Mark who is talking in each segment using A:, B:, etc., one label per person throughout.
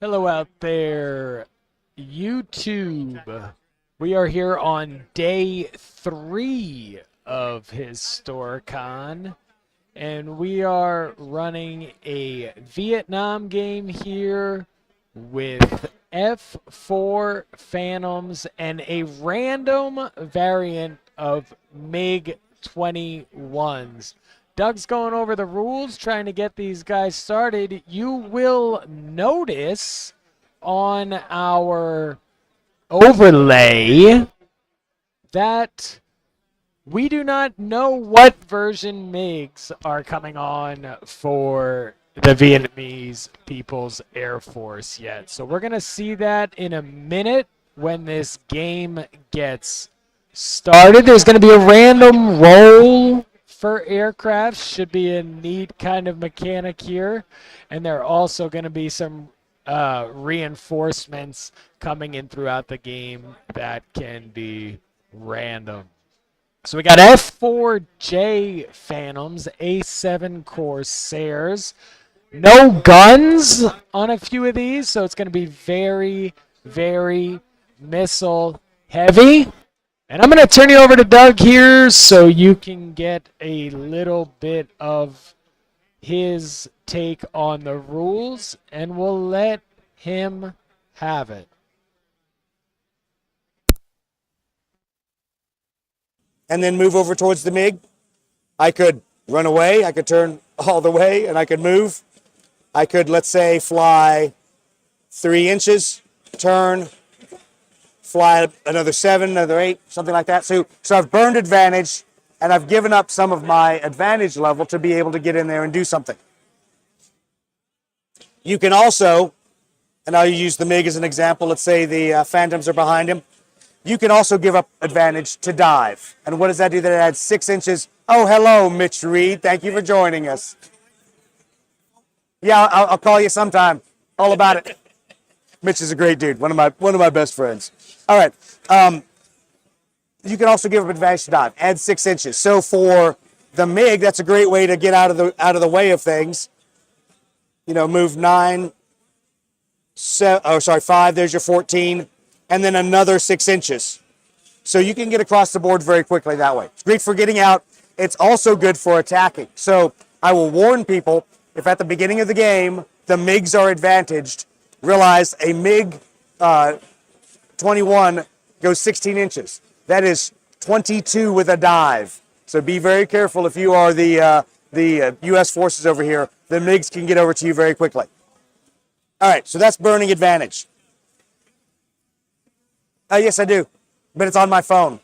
A: Hello out there, YouTube. We are here on day 3 of Historicon, and we are running a Vietnam game here with F4 Phantoms and a random variant of MiG-21s. Doug's going over the rules, trying to get these guys started. You will notice on our overlay that we do not know what version MiGs are coming on for the Vietnamese People's Air Force yet. So we're going to see that in a minute when this game gets started. There's going to be a random roll for aircraft. Should be a neat kind of mechanic here. And there are also going to be some reinforcements coming in throughout the game that can be random. So we got F4J Phantoms, A7 Corsairs. No guns on a few of these, so it's going to be very, very missile heavy. And I'm going to turn you over to Doug here so you can get a little bit of his take on the rules, and we'll let him have it.
B: And then move over towards the MiG. I could run away, I could turn all the way, and I could move. I could, let's say, fly 3 inches, turn, fly another 7, another 8, something like that. So I've burned advantage, and I've given up some of my advantage level to be able to get in there and do something. You can also, and I'll use the MiG as an example, let's say the Phantoms are behind him. You can also give up advantage to dive. And what does that do? That adds 6 inches. Oh, hello, Mitch Reed. Thank you for joining us. Yeah, I'll call you sometime. All about it. Mitch is a great dude. One of my best friends. All right. You can also give up advantage to dive. Add 6 inches. So for the MiG, that's a great way to get out of the way of things. You know, move 5. There's your 14. And then another 6 inches. So you can get across the board very quickly that way. It's great for getting out. It's also good for attacking. So I will warn people, if at the beginning of the game the MiGs are advantaged, realize a MiG-21 goes 16 inches. That is 22 with a dive. So be very careful if you are the U.S. forces over here. The MiGs can get over to you very quickly. All right, so that's burning advantage. Yes, I do, but it's on my phone.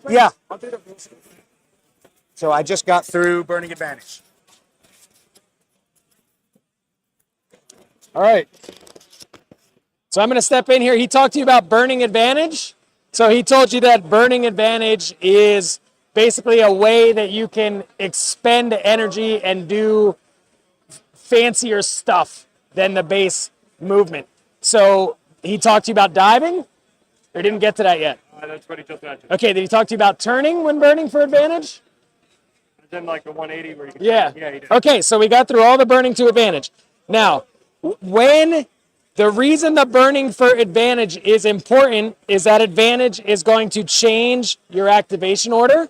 B: Yeah. So I just got through burning advantage.
A: All right. So I'm going to step in here. He talked to you about burning advantage. So he told you that burning advantage is basically a way that you can expend energy and do fancier stuff than the base movement. So he talked to you about diving, or didn't get to that yet?
C: That's what he just mentioned.
A: Okay, did he talk to you about turning when burning for advantage?
C: Then like the 180 where you can
A: Yeah.
C: Yeah, he did.
A: Okay, so we got through all the burning to advantage. Now, when the reason the burning for advantage is important is that advantage is going to change your activation order,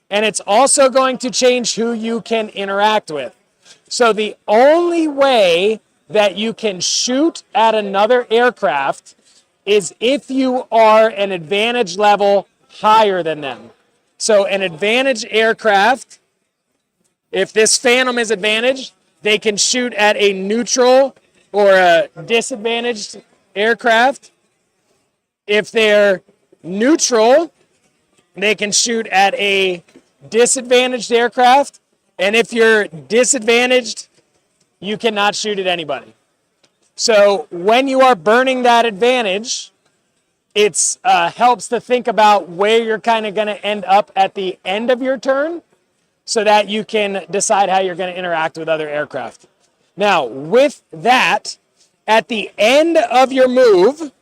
A: and it's also going to change who you can interact with. So the only way that you can shoot at another aircraft is if you are an advantage level higher than them. So an advantage aircraft, if this Phantom is advantaged, they can shoot at a neutral or a disadvantaged aircraft. If they're neutral, they can shoot at a disadvantaged aircraft. And if you're disadvantaged, you cannot shoot at anybody. So when you are burning that advantage, it helps to think about where you're kind of going to end up at the end of your turn so that you can decide how you're going to interact with other aircraft. Now, with that, at the end of your move,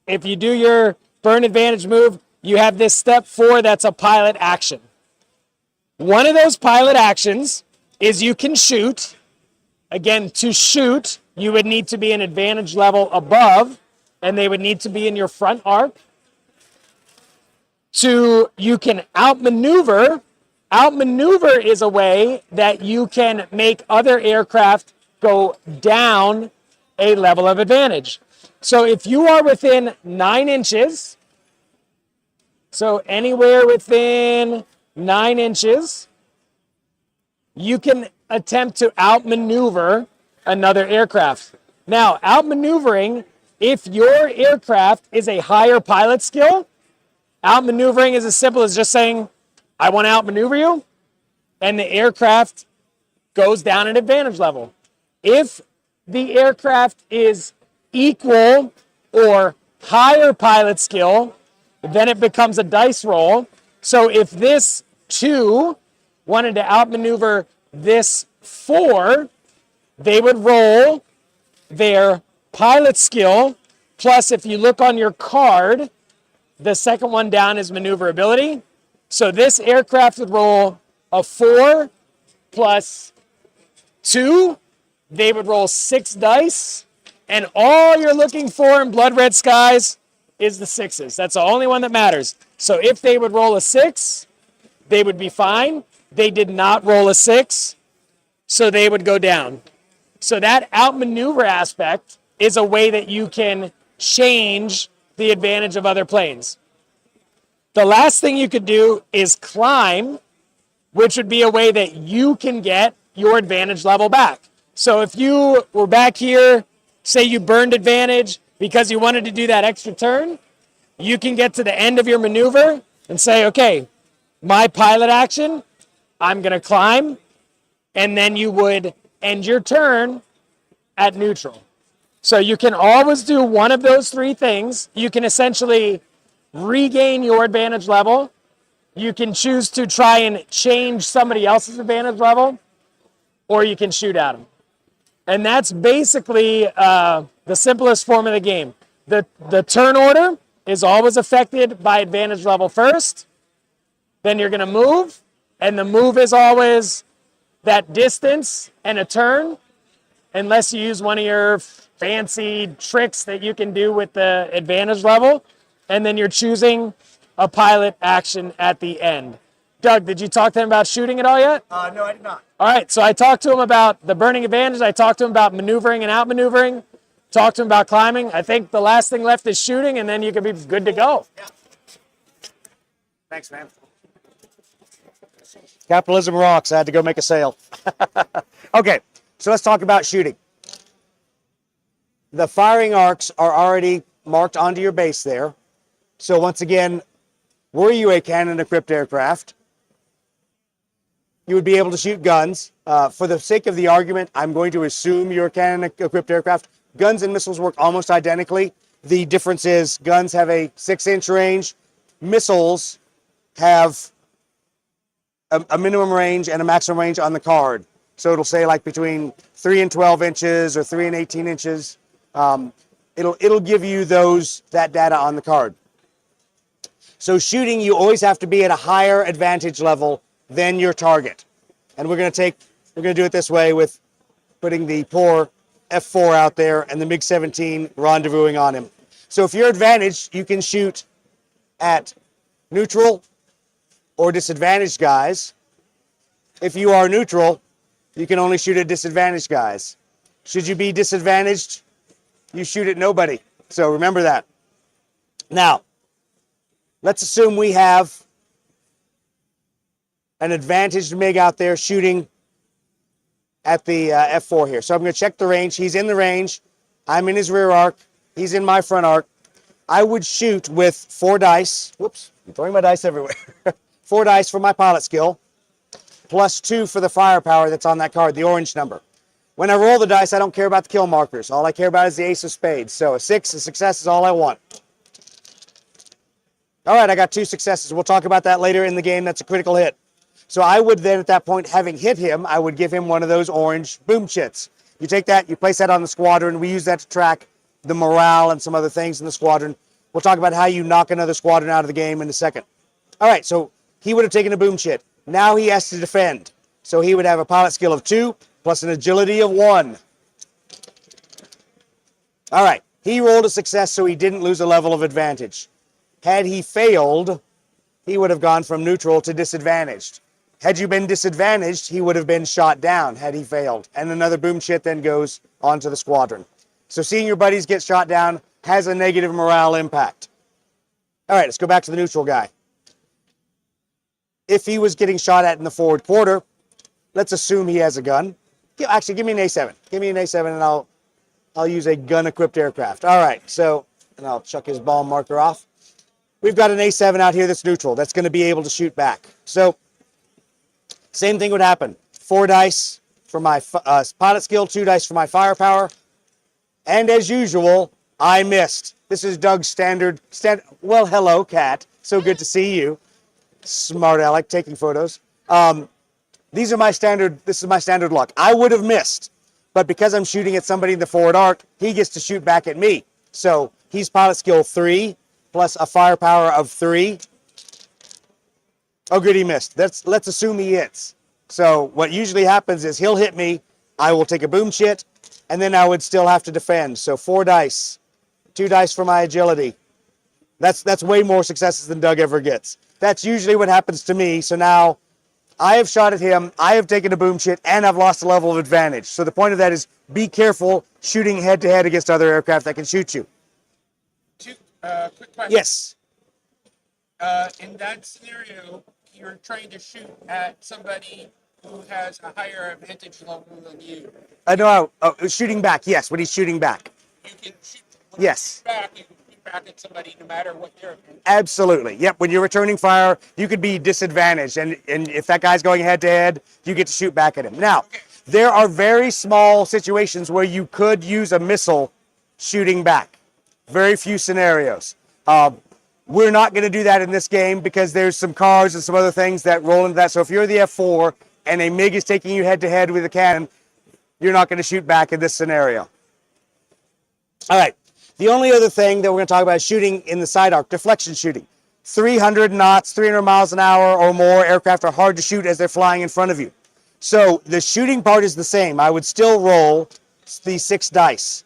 A: if you do your burn advantage move, you have this step 4 that's a pilot action. One of those pilot actions is you can shoot Again, to shoot, you would need to be an advantage level above, and they would need to be in your front arc. You can outmaneuver. Outmaneuver is a way that you can make other aircraft go down a level of advantage. So if you are within 9 inches, so anywhere within 9 inches, you can attempt to outmaneuver another aircraft. Now, outmaneuvering, if your aircraft is a higher pilot skill, outmaneuvering is as simple as just saying, I want to outmaneuver you, and the aircraft goes down an advantage level. If the aircraft is equal or higher pilot skill, then it becomes a dice roll. So if this 2 wanted to outmaneuver this 4, they would roll their pilot skill, plus if you look on your card, the second one down is maneuverability. So this aircraft would roll a 4 plus 2. They would roll 6 dice. And all you're looking for in Blood Red Skies is the 6s. That's the only one that matters. So if they would roll a 6, they would be fine. They did not roll a 6, so they would go down. So that outmaneuver aspect is a way that you can change the advantage of other planes. The last thing you could do is climb, which would be a way that you can get your advantage level back. So if you were back here, say you burned advantage because you wanted to do that extra turn, you can get to the end of your maneuver and say, okay, my pilot action, I'm going to climb, and then you would end your turn at neutral. So you can always do one of those 3 things. You can essentially regain your advantage level. You can choose to try and change somebody else's advantage level, or you can shoot at them. And that's basically the simplest form of the game. The turn order is always affected by advantage level first. Then you're going to move, and the move is always that distance and a turn, unless you use one of your fancy tricks that you can do with the advantage level. And then you're choosing a pilot action at the end. Doug, did you talk to him about shooting at all yet?
B: No, I did not.
A: All right, so I talked to him about the burning advantage. I talked to him about maneuvering and outmaneuvering. Talked to him about climbing. I think the last thing left is shooting, and then you can be good to go.
B: Yeah. Thanks, man. Capitalism rocks. I had to go make a sale. Okay, so let's talk about shooting. The firing arcs are already marked onto your base there. So once again, were you a cannon-equipped aircraft, you would be able to shoot guns. For the sake of the argument, I'm going to assume you're a cannon-equipped aircraft. Guns and missiles work almost identically. The difference is guns have a 6-inch range. Missiles have a minimum range and a maximum range on the card. So it'll say like between 3 and 12 inches or 3 and 18 inches. It'll give you that data on the card. So shooting, you always have to be at a higher advantage level than your target. And we're going to do it this way with putting the poor F4 out there and the MiG-17 rendezvousing on him. So if you're advantaged, you can shoot at neutral or disadvantaged guys. If you are neutral, you can only shoot at disadvantaged guys. Should you be disadvantaged, you shoot at nobody. So remember that. Now, let's assume we have an advantaged MiG out there shooting at the F4 here. So I'm going to check the range. He's in the range. I'm in his rear arc. He's in my front arc. I would shoot with 4 dice. Whoops, I'm throwing my dice everywhere. 4 dice for my pilot skill, plus 2 for the firepower that's on that card, the orange number. When I roll the dice, I don't care about the kill markers. All I care about is the ace of spades. So a 6, a success is all I want. All right, I got 2 successes. We'll talk about that later in the game. That's a critical hit. So I would then, at that point, having hit him, I would give him one of those orange boom chits. You take that, you place that on the squadron. We use that to track the morale and some other things in the squadron. We'll talk about how you knock another squadron out of the game in a second. All right, so he would have taken a boom chit. Now he has to defend. So he would have a pilot skill of 2, plus an agility of 1. All right, he rolled a success, so he didn't lose a level of advantage. Had he failed, he would have gone from neutral to disadvantaged. Had you been disadvantaged, he would have been shot down had he failed. And another boom chit then goes onto the squadron. So seeing your buddies get shot down has a negative morale impact. All right, let's go back to the neutral guy. If he was getting shot at in the forward quarter, let's assume he has a gun. Actually, give me an A7. Give me an A7 and I'll use a gun-equipped aircraft. All right, so, and I'll chuck his ball marker off. We've got an A7 out here that's neutral. That's going to be able to shoot back. So, same thing would happen. 4 dice for my pilot skill, 2 dice for my firepower. And as usual, I missed. This is Doug's standard. Well, hello, cat. So good to see you. Smart aleck, taking photos. This is my standard luck. I would have missed, but because I'm shooting at somebody in the forward arc, he gets to shoot back at me. So he's pilot skill 3 plus a firepower of 3. Oh, good, he missed. Let's assume he hits. So what usually happens is he'll hit me, I will take a boom chit, and then I would still have to defend. So 4 dice, 2 dice for my agility. That's way more successes than Doug ever gets. That's usually what happens to me. So now I have shot at him, I have taken a boom chit, and I've lost a level of advantage. So the point of that is be careful shooting head-to-head against other aircraft that can shoot you.
D: Two quick questions.
B: Yes.
D: In that scenario, you're trying to shoot at somebody who has a higher advantage level than you.
B: No, shooting back. Yes, when he's shooting back.
D: You can shoot.
B: Yes.
D: You can shoot back at somebody no matter what their advantage.
B: Absolutely. Yep. When you're returning fire, you could be disadvantaged, and if that guy's going head-to-head, you get to shoot back at him. Now, there are very small situations where you could use a missile shooting back. Very few scenarios. We're not going to do that in this game because there's some cars and some other things that roll into that. So if you're the F4 and a MiG is taking you head-to-head with a cannon, you're not going to shoot back in this scenario. All right. The only other thing that we're going to talk about is shooting in the side arc, deflection shooting. 300 knots, 300 miles an hour or more aircraft are hard to shoot as they're flying in front of you. So the shooting part is the same. I would still roll the 6 dice.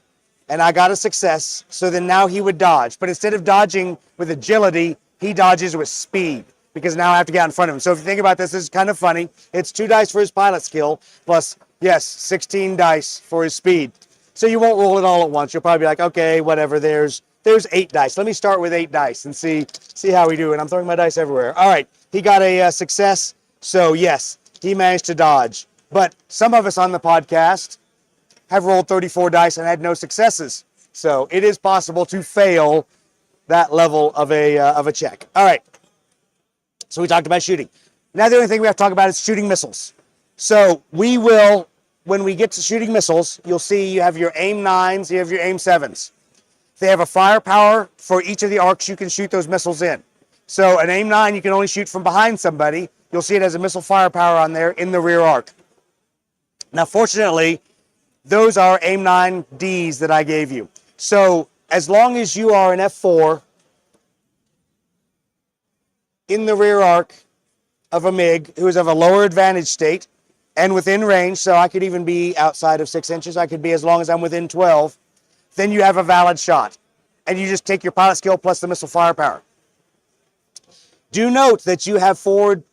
B: And I got a success, so then now he would dodge. But instead of dodging with agility, he dodges with speed, because now I have to get out in front of him. So if you think about this, this is kind of funny. It's 2 dice for his pilot skill, plus, yes, 16 dice for his speed. So you won't roll it all at once. You'll probably be like, okay, whatever, there's 8 dice. Let me start with 8 dice and see how we do. And I'm throwing my dice everywhere. All right, he got a success, so yes, he managed to dodge. But some of us on the podcast have rolled 34 dice and had no successes. So it is possible to fail that level of a check. All right. So we talked about shooting. Now the only thing we have to talk about is shooting missiles. So we will, when we get to shooting missiles, you'll see you have your AIM 9s, you have your AIM 7s. They have a firepower for each of the arcs you can shoot those missiles in. So an AIM 9 you can only shoot from behind somebody. You'll see it has a missile firepower on there in the rear arc. Now fortunately, those are AIM 9Ds that I gave you. So as long as you are an F4 in the rear arc of a MiG who is of a lower advantage state and within range, so I could even be outside of 6 inches, I could be as long as I'm within 12, then you have a valid shot. And you just take your pilot skill plus the missile firepower. Do note that you have forward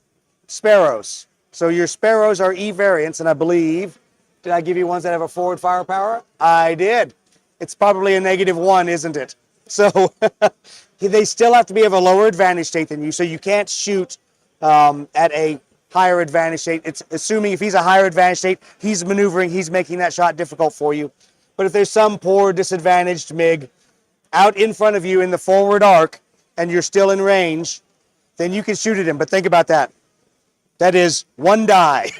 B: Sparrows. So your Sparrows are E variants, and I believe, did I give you ones that have a forward firepower? I did. It's probably a -1, isn't it? So they still have to be of a lower advantage state than you, so you can't shoot at a higher advantage state. It's assuming if he's a higher advantage state, he's maneuvering, he's making that shot difficult for you. But if there's some poor disadvantaged MiG out in front of you in the forward arc and you're still in range, then you can shoot at him. But think about that. That is 1 die.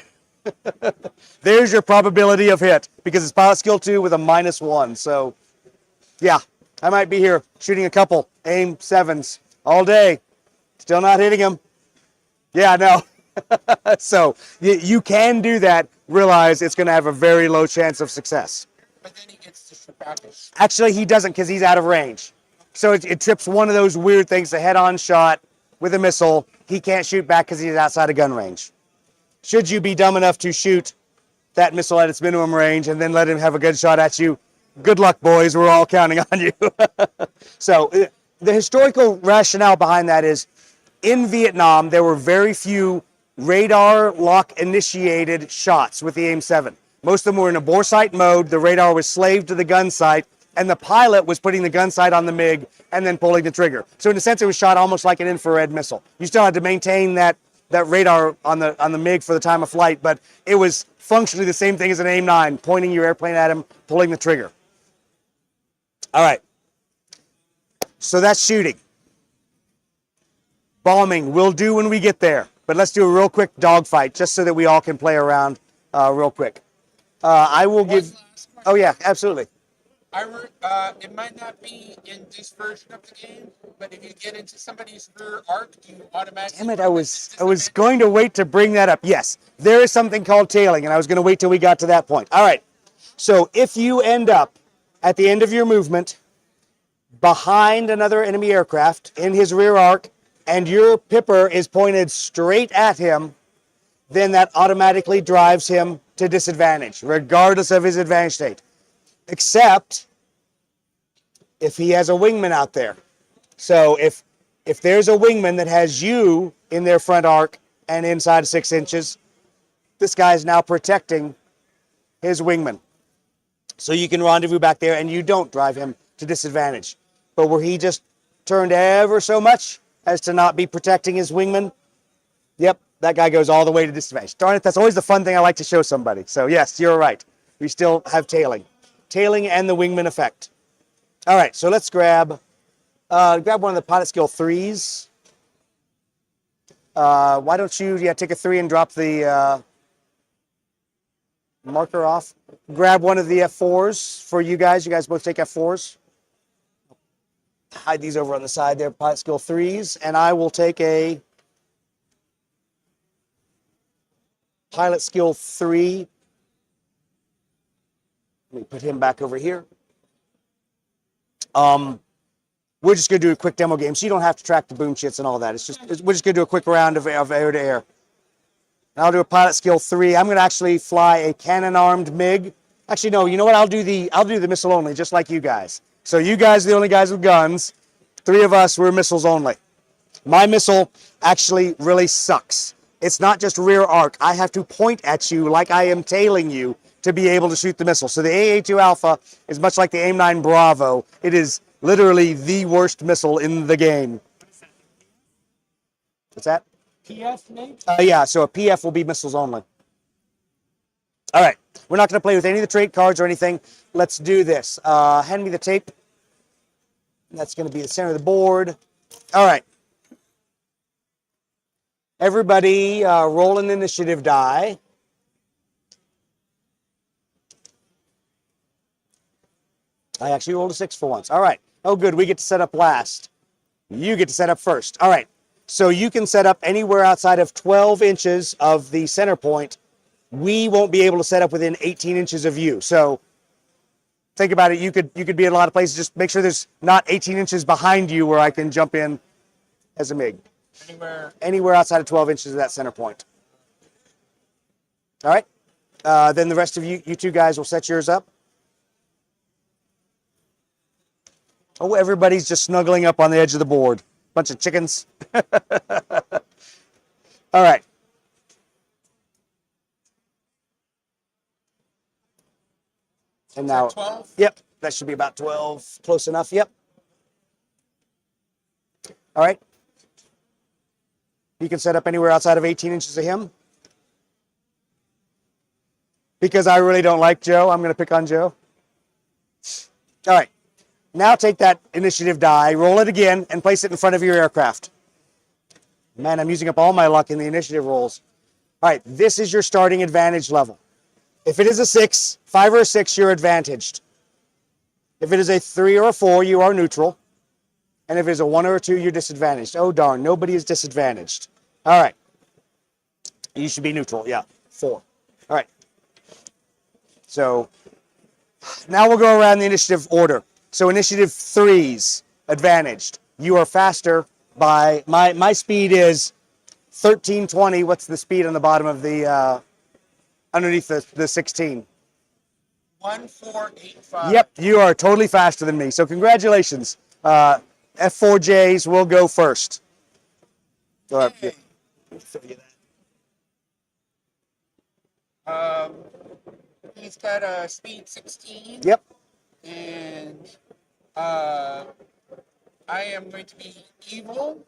B: There's your probability of hit because it's pilot skill 2 with a -1. So, yeah, I might be here shooting a couple AIM 7s all day. Still not hitting him. Yeah, no. So you can do that. Realize it's going to have a very low chance of success.
D: But then he gets to shoot back.
B: Actually, he doesn't because he's out of range. So it trips one of those weird things, a head-on shot with a missile. He can't shoot back because he's outside of gun range. Should you be dumb enough to shoot that missile at its minimum range and then let him have a good shot at you. Good luck, boys. We're all counting on you. So the historical rationale behind that is in Vietnam, there were very few radar lock initiated shots with the AIM-7. Most of them were in a bore sight mode. The radar was slaved to the gun sight, and the pilot was putting the gun sight on the MiG and then pulling the trigger. So in a sense, it was shot almost like an infrared missile. You still had to maintain that radar on the MiG for the time of flight, but it was functionally the same thing as an AIM-9, pointing your airplane at him, pulling the trigger. All right. So that's shooting. Bombing we'll do when we get there, but let's do a real quick dogfight just so that we all can play around real quick. I will give. Oh yeah, absolutely.
D: It might not be in this version of the game, but if you get into somebody's rear arc, you automatically.
B: Damn it! I was going to wait to bring that up. Yes, there is something called tailing, and I was going to wait till we got to that point. All right. So if you end up at the end of your movement behind another enemy aircraft in his rear arc, and your pipper is pointed straight at him, then that automatically drives him to disadvantage, regardless of his advantage state. Except if he has a wingman out there. So if there's a wingman that has you in their front arc and inside 6 inches, this guy is now protecting his wingman. So you can rendezvous back there and you don't drive him to disadvantage. But where he just turned ever so much as to not be protecting his wingman, yep, that guy goes all the way to disadvantage. Darn it, that's always the fun thing I like to show somebody. So yes, you're right. We still have tailing. Tailing and the wingman effect. All right, so let's grab one of the pilot skill 3s. Why don't you, take a 3 and drop the marker off. Grab one of the F4s for you guys. You guys both take F4s. Hide these over on the side there, pilot skill 3s, and I will take a pilot skill 3. Let me put him back over here. We're just going to do a quick demo game, so you don't have to track the boom shits and all that. We're just going to do a quick round of air to air. And I'll do a pilot skill 3. I'm going to actually fly a cannon-armed MiG. Actually, no. You know what? I'll do the missile only, just like you guys. So you guys are the only guys with guns. 3 of us, we're missiles only. My missile actually really sucks. It's not just rear arc. I have to point at you like I am tailing you to be able to shoot the missile. So the AA-2 Alpha is much like the AIM-9 Bravo. It is literally the worst missile in the game. What's that?
D: PF, maybe?
B: Yeah, so a PF will be missiles only. All right. We're not going to play with any of the trait cards or anything. Let's do this. Hand me the tape. That's going to be the center of the board. All right. Everybody roll an initiative die. I actually rolled a 6 for once. All right. Oh, good. We get to set up last. You get to set up first. All right. So you can set up anywhere outside of 12 inches of the center point. We won't be able to set up within 18 inches of you. So think about it. You could be in a lot of places. Just make sure there's not 18 inches behind you where I can jump in as a MiG. Anywhere outside of 12 inches of that center point. All right. Then the rest of you two guys will set yours up. Oh, everybody's just snuggling up on the edge of the board. Bunch of chickens. All right. And now,
D: 12?
B: Yep, that should be about 12. Close enough, yep. All right. You can set up anywhere outside of 18 inches of him. Because I really don't like Joe, I'm going to pick on Joe. All right. Now take that initiative die, roll it again, and place it in front of your aircraft. Man, I'm using up all my luck in the initiative rolls. All right, this is your starting advantage level. If it is a 6, 5 or a 6, you're advantaged. If it is a 3 or a 4, you are neutral. And if it is a 1 or a 2, you're disadvantaged. Oh, darn, nobody is disadvantaged. All right. You should be neutral, yeah, 4. All right. So now we'll go around the initiative order. So initiative 3's advantaged. You are faster by, my speed is 1320. What's the speed on the bottom of the underneath the 16.
D: 1485.
B: Yep, you are totally faster than me. So congratulations. F4Js will go first.
D: Yay. He's got a speed 16.
B: Yep.
D: And I am going to be evil.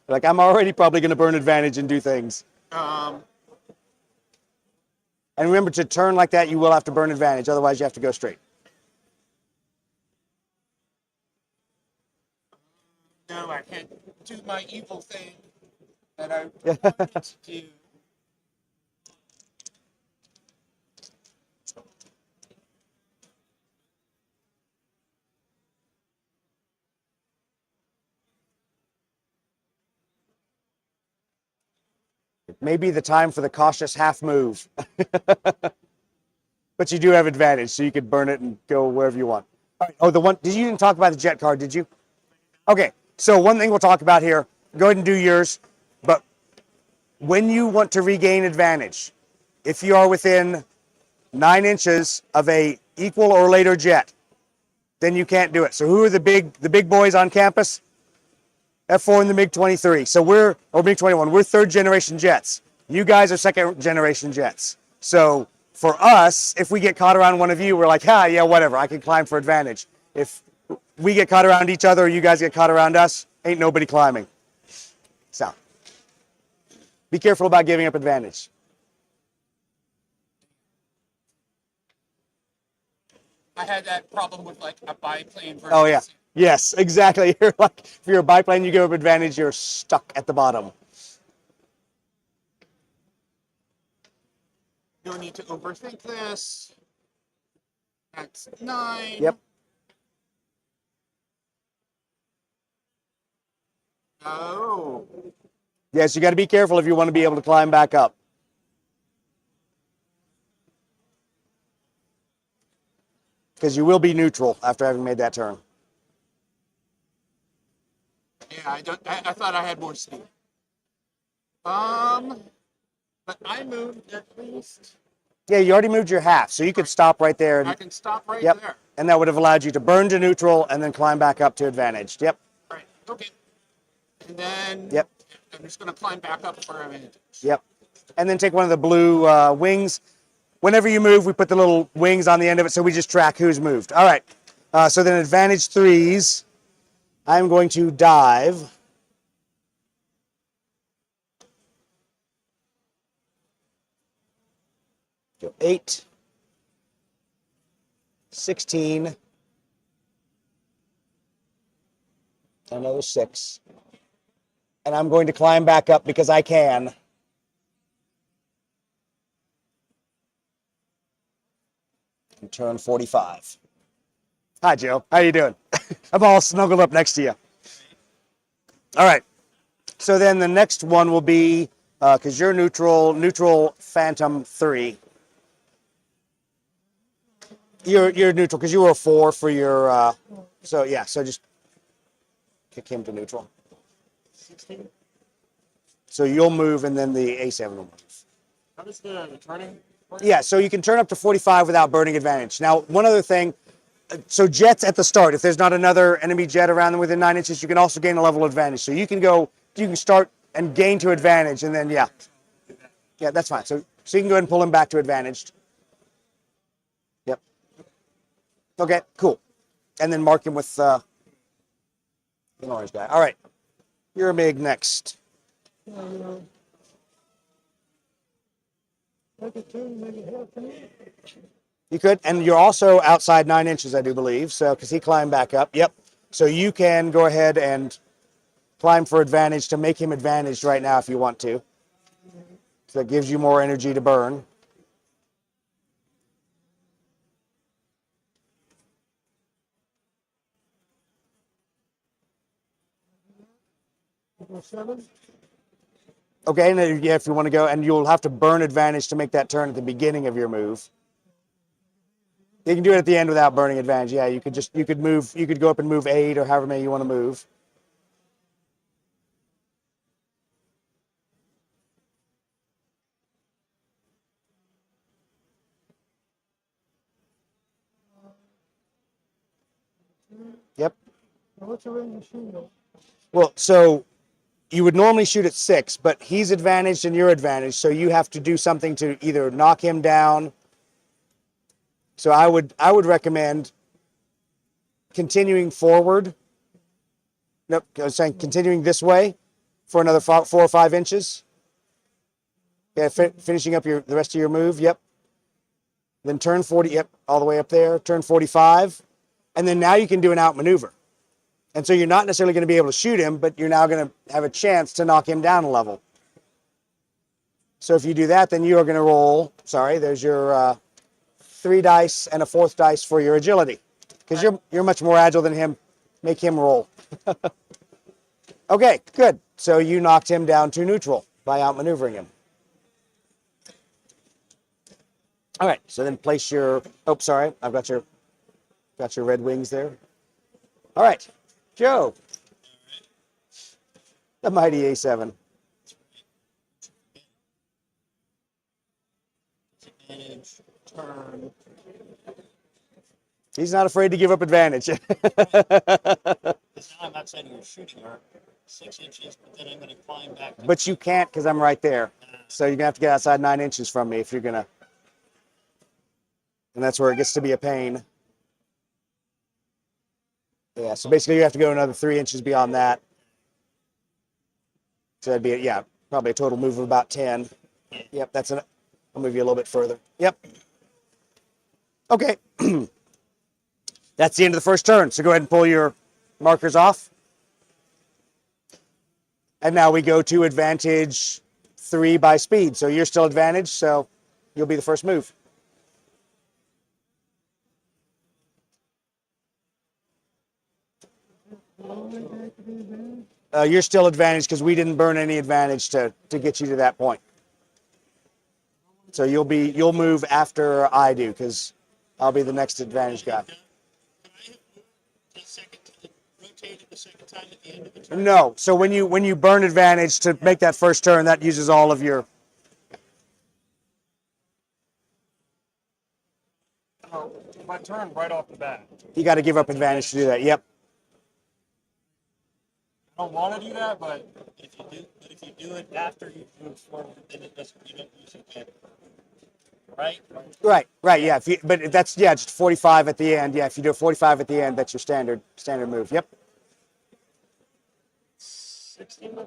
B: Like, I'm already probably going to burn advantage and do things.
D: Um,
B: And remember, to turn like that, you will have to burn advantage. Otherwise, you have to go straight.
D: no, I can't do my evil thing that I wanted to do.
B: Maybe the time for the cautious half move. But you do have advantage, so you could burn it and go wherever you want. All right. Oh, the one, did you even talk about the jet card, did you? Okay, so one thing we'll talk about here, go ahead and do yours, but when you want to regain advantage, if you are within 9 inches of a equal or later jet, then you can't do it. So who are the big boys on campus? F4 and the MiG-23. So or MiG-21, we're 3rd generation jets. You guys are 2nd generation jets. So for us, if we get caught around one of you, we're like, yeah, whatever, I can climb for advantage. If we get caught around each other or you guys get caught around us, ain't nobody climbing. So be careful about giving up advantage.
D: I had that problem with like a biplane versus.
B: Oh, yeah. Yes, exactly. You're like, if you're a biplane, you give up advantage, you're stuck at the bottom.
D: No need to overthink this. That's 9.
B: Yep.
D: Oh.
B: Yes, you got to be careful if you want to be able to climb back up. Because you will be neutral after having made that turn.
D: Yeah, I thought I had more speed. But I moved at least.
B: Yeah, you already moved your half, so you could stop right there.
D: I can stop right
B: Yep.
D: there.
B: And that would have allowed you to burn to neutral and then climb back up to advantage. Yep.
D: Right. Okay. And then.
B: Yep.
D: I'm just going to climb back up for advantage.
B: Yep. And then take one of the blue wings. Whenever you move, we put the little wings on the end of it, so we just track who's moved. All right. So then advantage 3s. I'm going to dive. Go 8, 16, another 6. And I'm going to climb back up because I can. And turn 45. Hi, Joe. How you doing? I'm all snuggled up next to you. All right. So then the next one will be, because you're neutral Phantom 3. You're neutral because you were a 4 for your, so yeah, so just kick him to neutral.
C: 16.
B: So you'll move and then the A7 will move.
C: How does the turning work?
B: Yeah, so you can turn up to 45 without burning advantage. Now, one other thing, so jets at the start, if there's not another enemy jet around them within 9 inches, you can also gain a level advantage. So you can start and gain to advantage and then, yeah. Yeah, that's fine. So you can go ahead and pull him back to advantaged. Yep. Okay, cool. And then mark him with an orange guy. All right. You're a MiG next. You could, and you're also outside 9 inches, I do believe, so because he climbed back up. Yep. So you can go ahead and climb for advantage to make him advantaged right now if you want to. So that gives you more energy to burn. Okay, and yeah, if you want to go, and you'll have to burn advantage to make that turn at the beginning of your move. You can do it at the end without burning advantage. Yeah, you could go up and move 8 or however many you want to move. Yep.
C: What's the range of shooting?
B: Well, so you would normally shoot at 6, but he's advantaged and you're advantaged, so you have to do something to either knock him down. So I would recommend continuing forward. Nope, I was saying continuing this way for another 4 or 5 inches. Yeah, finishing up the rest of your move. Yep. Then turn 40. Yep, all the way up there. Turn 45, and then now you can do an outmaneuver. And so you're not necessarily going to be able to shoot him, but you're now going to have a chance to knock him down a level. So if you do that, then you are going to roll. Sorry, there's your 3 dice and a 4th dice for your agility, because you're much more agile than him. Make him roll. Okay, good. So you knocked him down to neutral by outmaneuvering him. All right. So then place your. Oh, sorry, I've got your red wings there. All right, Joe. The mighty A7.
C: Advantage, turn.
B: He's not afraid to give up advantage.
C: Because now I'm outside of your shooting arc, 6 inches, but then I'm going to climb back.
B: But you can't because I'm right there. So you're going to have to get outside 9 inches from me if you're going to. And that's where it gets to be a pain. Yeah, so basically you have to go another 3 inches beyond that. So that'd be, probably a total move of about 10. Yep, that's it. I'll move you a little bit further. Yep. Okay. That's the end of the first turn. So go ahead and pull your markers off. And now we go to advantage 3 by speed. So you're still advantaged, so you'll be the first move. You're still advantaged because we didn't burn any advantage to get you to that point. So you'll move after I do because I'll be the next advantage guy.
C: Rotate it the second time at the end of the turn.
B: No. So when you burn advantage to make that first turn, that uses all of your.
A: Oh, my turn right off the bat.
B: You got to give up advantage to do that. Yep.
A: I don't want to do that, but
C: If you do it after you move forward, then you don't use it again. Right?
B: Right. Yeah. But that's just 45 at the end. Yeah. If you do a 45 at the end, that's your standard move. Yep.
C: 16.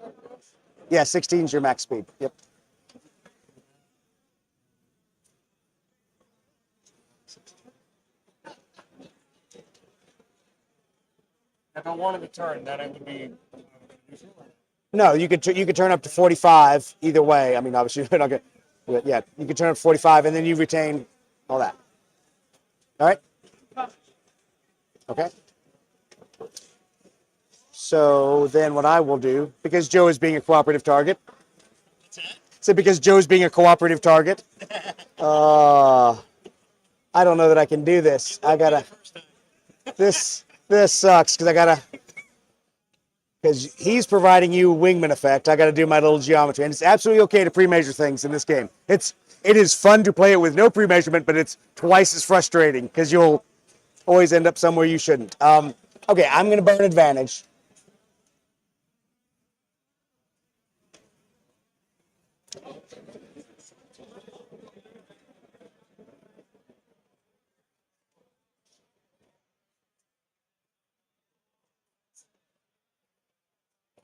B: Yeah. 16 is your max speed. Yep.
A: if I wanted to turn, then it would be.
B: No, you could turn up to 45 either way. I mean, obviously you're not gonna. But yeah, you could turn up 45 and then you retain all that. All right. Okay. So then what I will do, because Joe is being a cooperative target.
C: What's that?
B: So because Joe's being a cooperative target. I don't know that I can do this. I gotta. This sucks because he's providing you wingman effect. I got to do my little geometry, and it's absolutely okay to pre-measure things in this game. It is fun to play it with no pre-measurement, but it's twice as frustrating because you'll always end up somewhere you shouldn't. Okay, I'm going to burn advantage.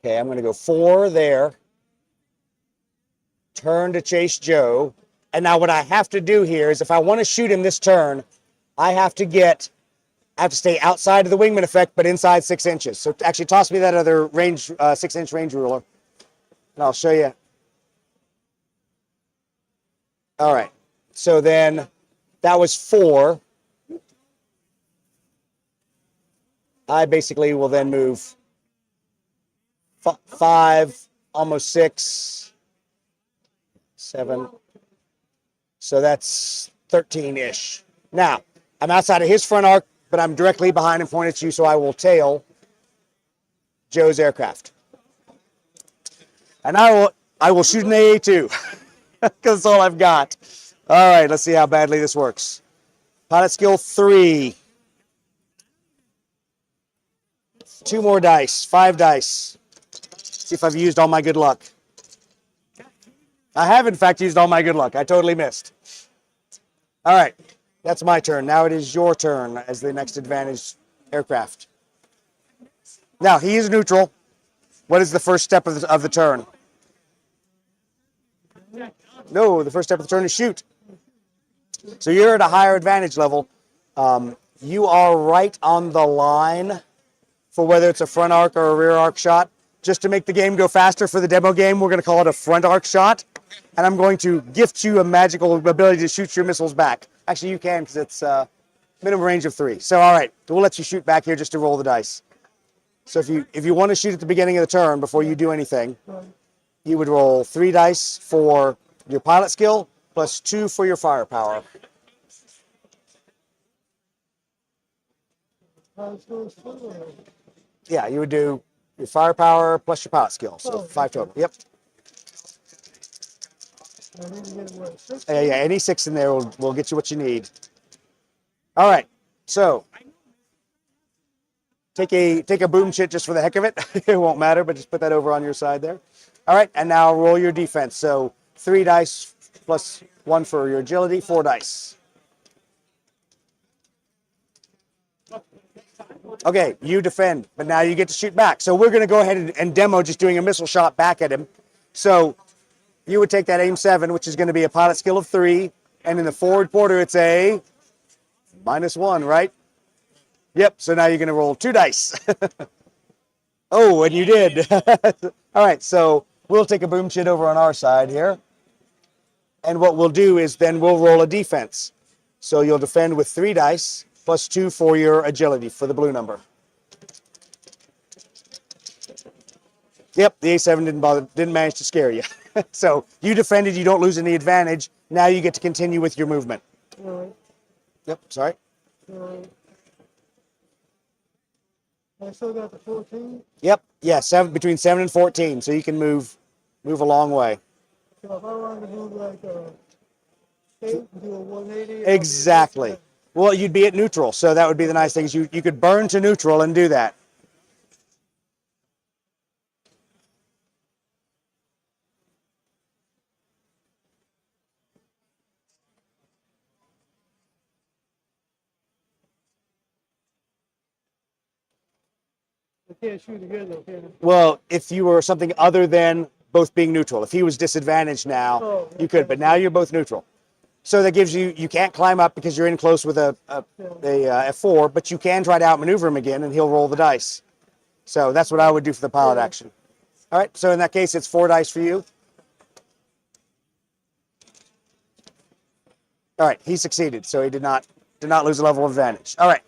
B: Okay, I'm going to go 4 there. Turn to chase Joe. And now what I have to do here is if I want to shoot him this turn, I have to stay outside of the wingman effect, but inside 6 inches. So actually toss me that other 6-inch range ruler. And I'll show you. All right. So then that was 4. I basically will then move 5, almost 6, 7. So that's 13-ish. Now, I'm outside of his front arc, but I'm directly behind and pointed at you, so I will tail Joe's aircraft. And I will shoot an AA-2 because that's all I've got. All right, let's see how badly this works. Pilot skill 3. 2 more dice, 5 dice. See if I've used all my good luck. I have, in fact, used all my good luck. I totally missed. All right, that's my turn. Now it is your turn as the next advantage aircraft. Now, he is neutral. What is the first step of the turn? No, the first step of the turn is shoot. So you're at a higher advantage level. You are right on the line for whether it's a front arc or a rear arc shot. Just to make the game go faster for the demo game, we're going to call it a front arc shot. And I'm going to gift you a magical ability to shoot your missiles back. Actually, you can because it's minimum range of 3. So, all right, we'll let you shoot back here just to roll the dice. So if you want to shoot at the beginning of the turn before you do anything, you would roll 3 dice for your pilot skill plus 2 for your firepower. Yeah, you would do your firepower plus your pilot skill, so 5 total. Yep. Yeah, any 6 in there will get you what you need. All right, so take a boom chit just for the heck of it. It won't matter, but just put that over on your side there. All right, and now roll your defense. So 3 dice plus 1 for your agility, 4 dice. Okay, you defend, but now you get to shoot back. So we're going to go ahead and demo just doing a missile shot back at him. So you would take that aim 7, which is going to be a pilot skill of 3, and in the forward quarter it's a -1, right? Yep, so now you're going to roll 2 dice. Oh, and you did. All right, so we'll take a boom chit over on our side here. And what we'll do is then we'll roll a defense. So you'll defend with 3 dice plus 2 for your agility for the blue number. Yep, the A7 didn't manage to scare you. So you defended, you don't lose any advantage. Now you get to continue with your movement. Yep, sorry.
E: I still got the 14.
B: Yep, yeah, between 7 and 14, so you can move a long way.
E: So if I wanted to move like 8 do a 180.
B: Exactly. Well, you'd be at neutral, so that would be the nice thing is you could burn to neutral and do that.
E: I can't shoot together, can I?
B: Well, if you were something other than both being neutral, if he was disadvantaged now, you could, but now you're both neutral. So that gives you can't climb up because you're in close with a F4, but you can try to outmaneuver him again, and he'll roll the dice. So that's what I would do for the pilot action. All right, so in that case, it's 4 dice for you. All right, he succeeded, so he did not lose a level of advantage. All right.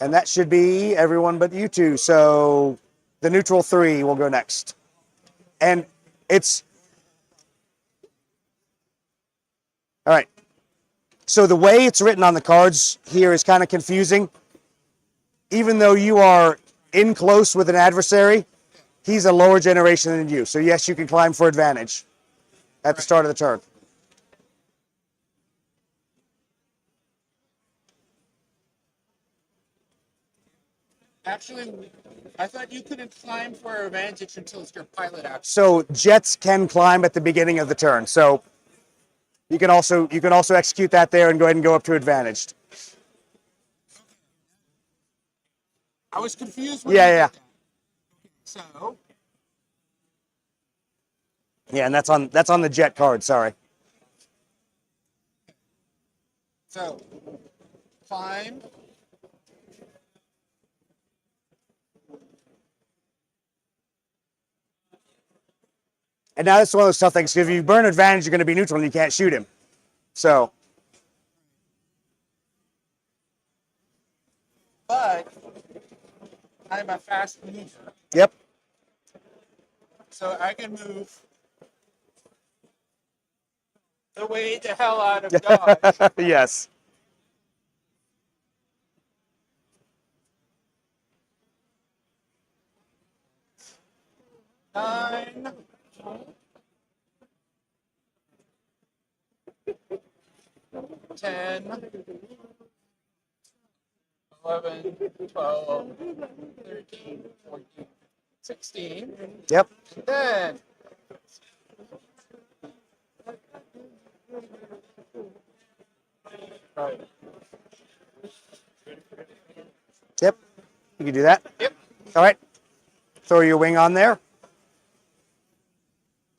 B: And that should be everyone but you two. So the neutral 3 will go next. And it's... All right. So the way it's written on the cards here is kind of confusing. Even though you are in close with an adversary, he's a lower generation than you. So yes, you can climb for advantage at the start of the turn.
D: Actually, I thought you couldn't climb for advantage until it's your pilot action.
B: So jets can climb at the beginning of the turn. So you can also execute that there and go ahead and go up to advantaged.
D: I was confused when
B: Yeah.
D: So
B: Yeah, and that's on the jet card, sorry.
D: climb.
B: And now that's one of those tough things. If you burn advantage, you're going to be neutral and you can't shoot him. So.
D: But I'm a fast mover,
B: Yep.
D: so I can move the way the hell out of Dodge.
B: Yes.
D: Nine. 10. 11, 12, 13, 14, 16.
B: Yep.
D: Then right.
B: Yep. You can do that.
D: Yep.
B: All right. Throw your wing on there.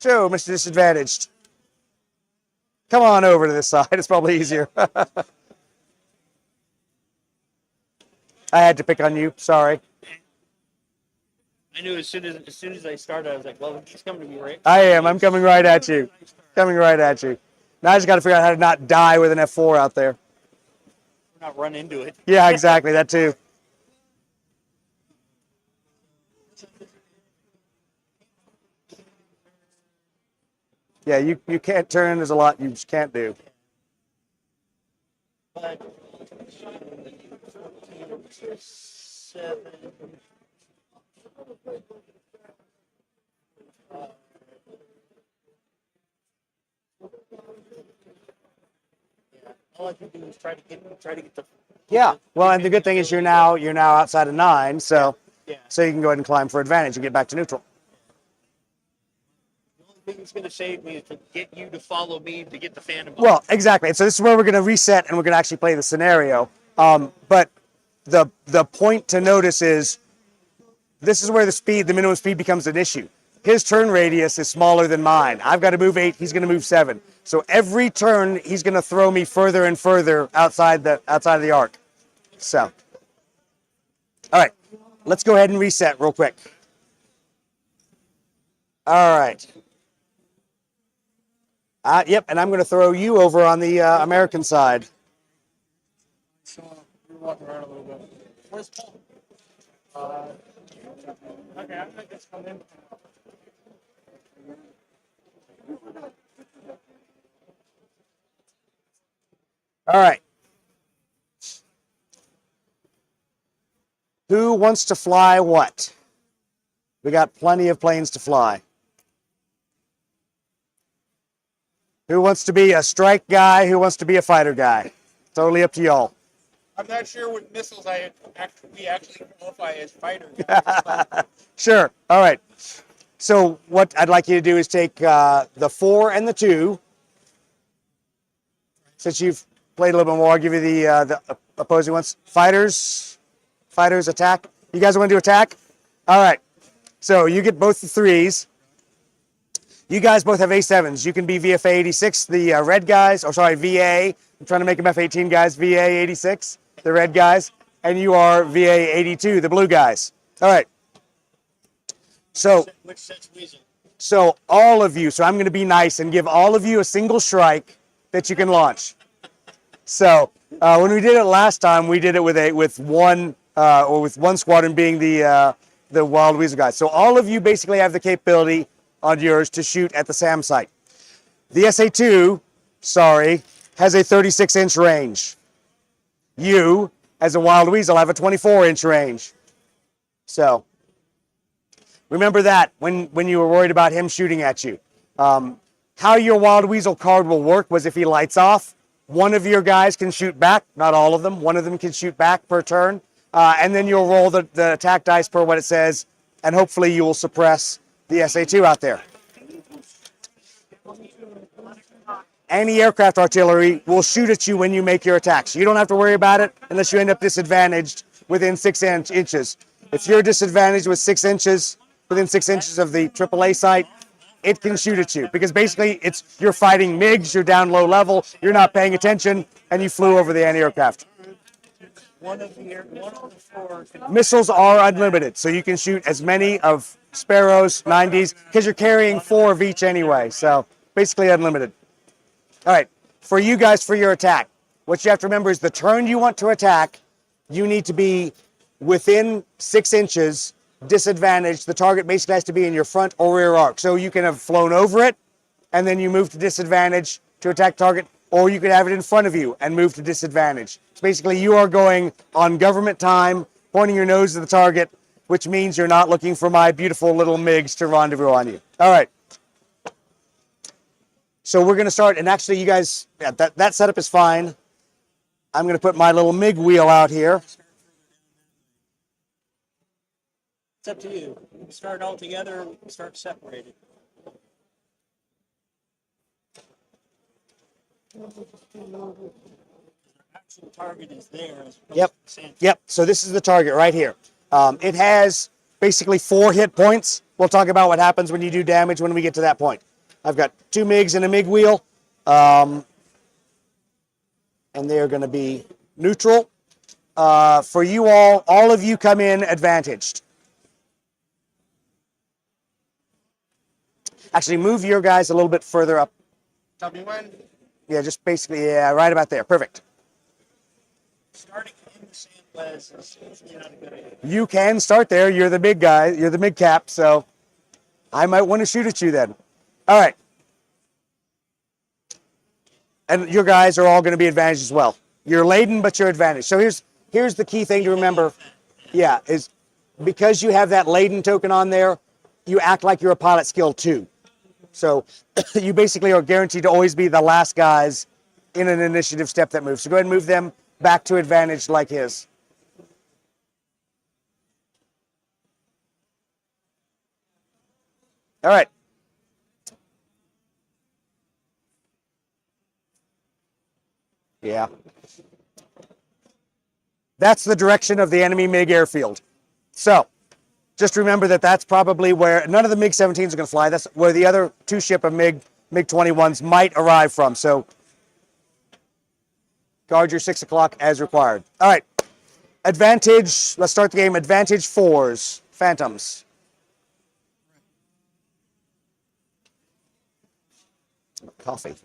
B: Joe, Mr. Disadvantaged. Come on over to this side. It's probably easier. I had to pick on you. Sorry.
C: I knew as soon as I started, I was like, well, he's coming to me, right?
B: I am. I'm coming right at you. Coming right at you. Now I just got to figure out how to not die with an F4 out there.
C: Not run into it.
B: Yeah, exactly. That too. Yeah, you can't turn. There's a lot you just can't do.
C: But 7. All I can do is try to get the.
B: Yeah. Well, and the good thing is you're now outside of 9, so
C: Yeah.
B: so you can go ahead and climb for advantage and get back to neutral.
C: The only thing that's going to save me is to get you to follow me to get the phantom.
B: Well, exactly. And so this is where we're going to reset and we're going to actually play the scenario. But the point to notice is this is where the minimum speed becomes an issue. His turn radius is smaller than mine. I've got to move 8. He's going to move 7. So every turn he's going to throw me further and further outside of the arc. So, all right, let's go ahead and reset real quick. All right. Yep, and I'm going to throw you over on the American side.
D: So you're walking around a little bit. Where's Paul? Okay, I'm gonna just come in.
B: All right. Who wants to fly what? We got plenty of planes to fly. Who wants to be a strike guy? Who wants to be a fighter guy? Totally up to y'all.
D: I'm not sure what missiles we actually qualify as fighter guys.
B: Sure. All right. So what I'd like you to do is take the 4 and the 2. Since you've played a little bit more, I'll give you the opposing ones. Fighters, attack. You guys want to do attack? All right. So you get both the 3s. You guys both have A7s. You can be VFA 86, the red guys. Or sorry, VA. I'm trying to make them F18 guys. VA 86, the red guys. And you are VA 82, the blue guys. All right. So,
C: Which sets weasel?
B: so all of you, so I'm going to be nice and give all of you a single strike that you can launch. So when we did it last time, we did it with one squadron being the Wild Weasel guys. So all of you basically have the capability on yours to shoot at the SAM site. The SA2, has a 36-inch range. You, as a Wild Weasel, have a 24-inch range. So remember that when you were worried about him shooting at you. How your Wild Weasel card will work was if he lights off, one of your guys can shoot back, not all of them. One of them can shoot back per turn. And then you'll roll the attack dice per what it says, and hopefully you will suppress the SA2 out there. Any aircraft artillery will shoot at you when you make your attacks. You don't have to worry about it unless you end up disadvantaged within 6 inches. If you're disadvantaged with 6 inches, within 6 inches of the AAA site, it can shoot at you because basically you're fighting MiGs, you're down low level, you're not paying attention, and you flew over the anti-aircraft.
C: One of the 4
B: Missiles are unlimited, so you can shoot as many of Sparrows, 90s, because you're carrying 4 of each anyway, so basically unlimited. All right, for you guys, for your attack, what you have to remember is the turn you want to attack, you need to be within 6 inches, disadvantaged. The target basically has to be in your front or rear arc. So you can have flown over it, and then you move to disadvantage to attack target, or you could have it in front of you and move to disadvantage. So basically you are going on government time, pointing your nose to the target, which means you're not looking for my beautiful little MiGs to rendezvous on you. All right. So we're going to start, and actually you guys, that setup is fine. I'm going to put my little MiG wheel out here.
C: It's up to you. We can start all together, we can start separated. Actual target is there. As opposed
B: Yep.
C: to the sand.
B: Yep. So this is the target right here. It has basically 4 hit points. We'll talk about what happens when you do damage when we get to that point. I've got 2 MiGs and a MiG wheel. And they're going to be neutral. For you all of you come in advantaged. Actually, move your guys a little bit further up.
D: Tell me when.
B: Yeah, just basically, yeah, right about there. Perfect.
C: Starting in the sand was is usually not a good idea.
B: You can start there. You're the big guy. You're the mid cap, so I might want to shoot at you then. All right. And your guys are all going to be advantaged as well. You're laden, but you're advantaged. So here's the key thing to remember. Yeah, is because you have that laden token on there, you act like you're a pilot skill 2. So you basically are guaranteed to always be the last guys in an initiative step that moves. So go ahead and move them back to advantage like his. All right. Yeah. That's the direction of the enemy MiG airfield. So just remember that that's probably where none of the MiG-17s are going to fly. That's where the other 2 ship of MiG-21s might arrive from. So guard your 6 o'clock as required. All right. Advantage. Let's start the game. Advantage 4s. Phantoms. Coffee.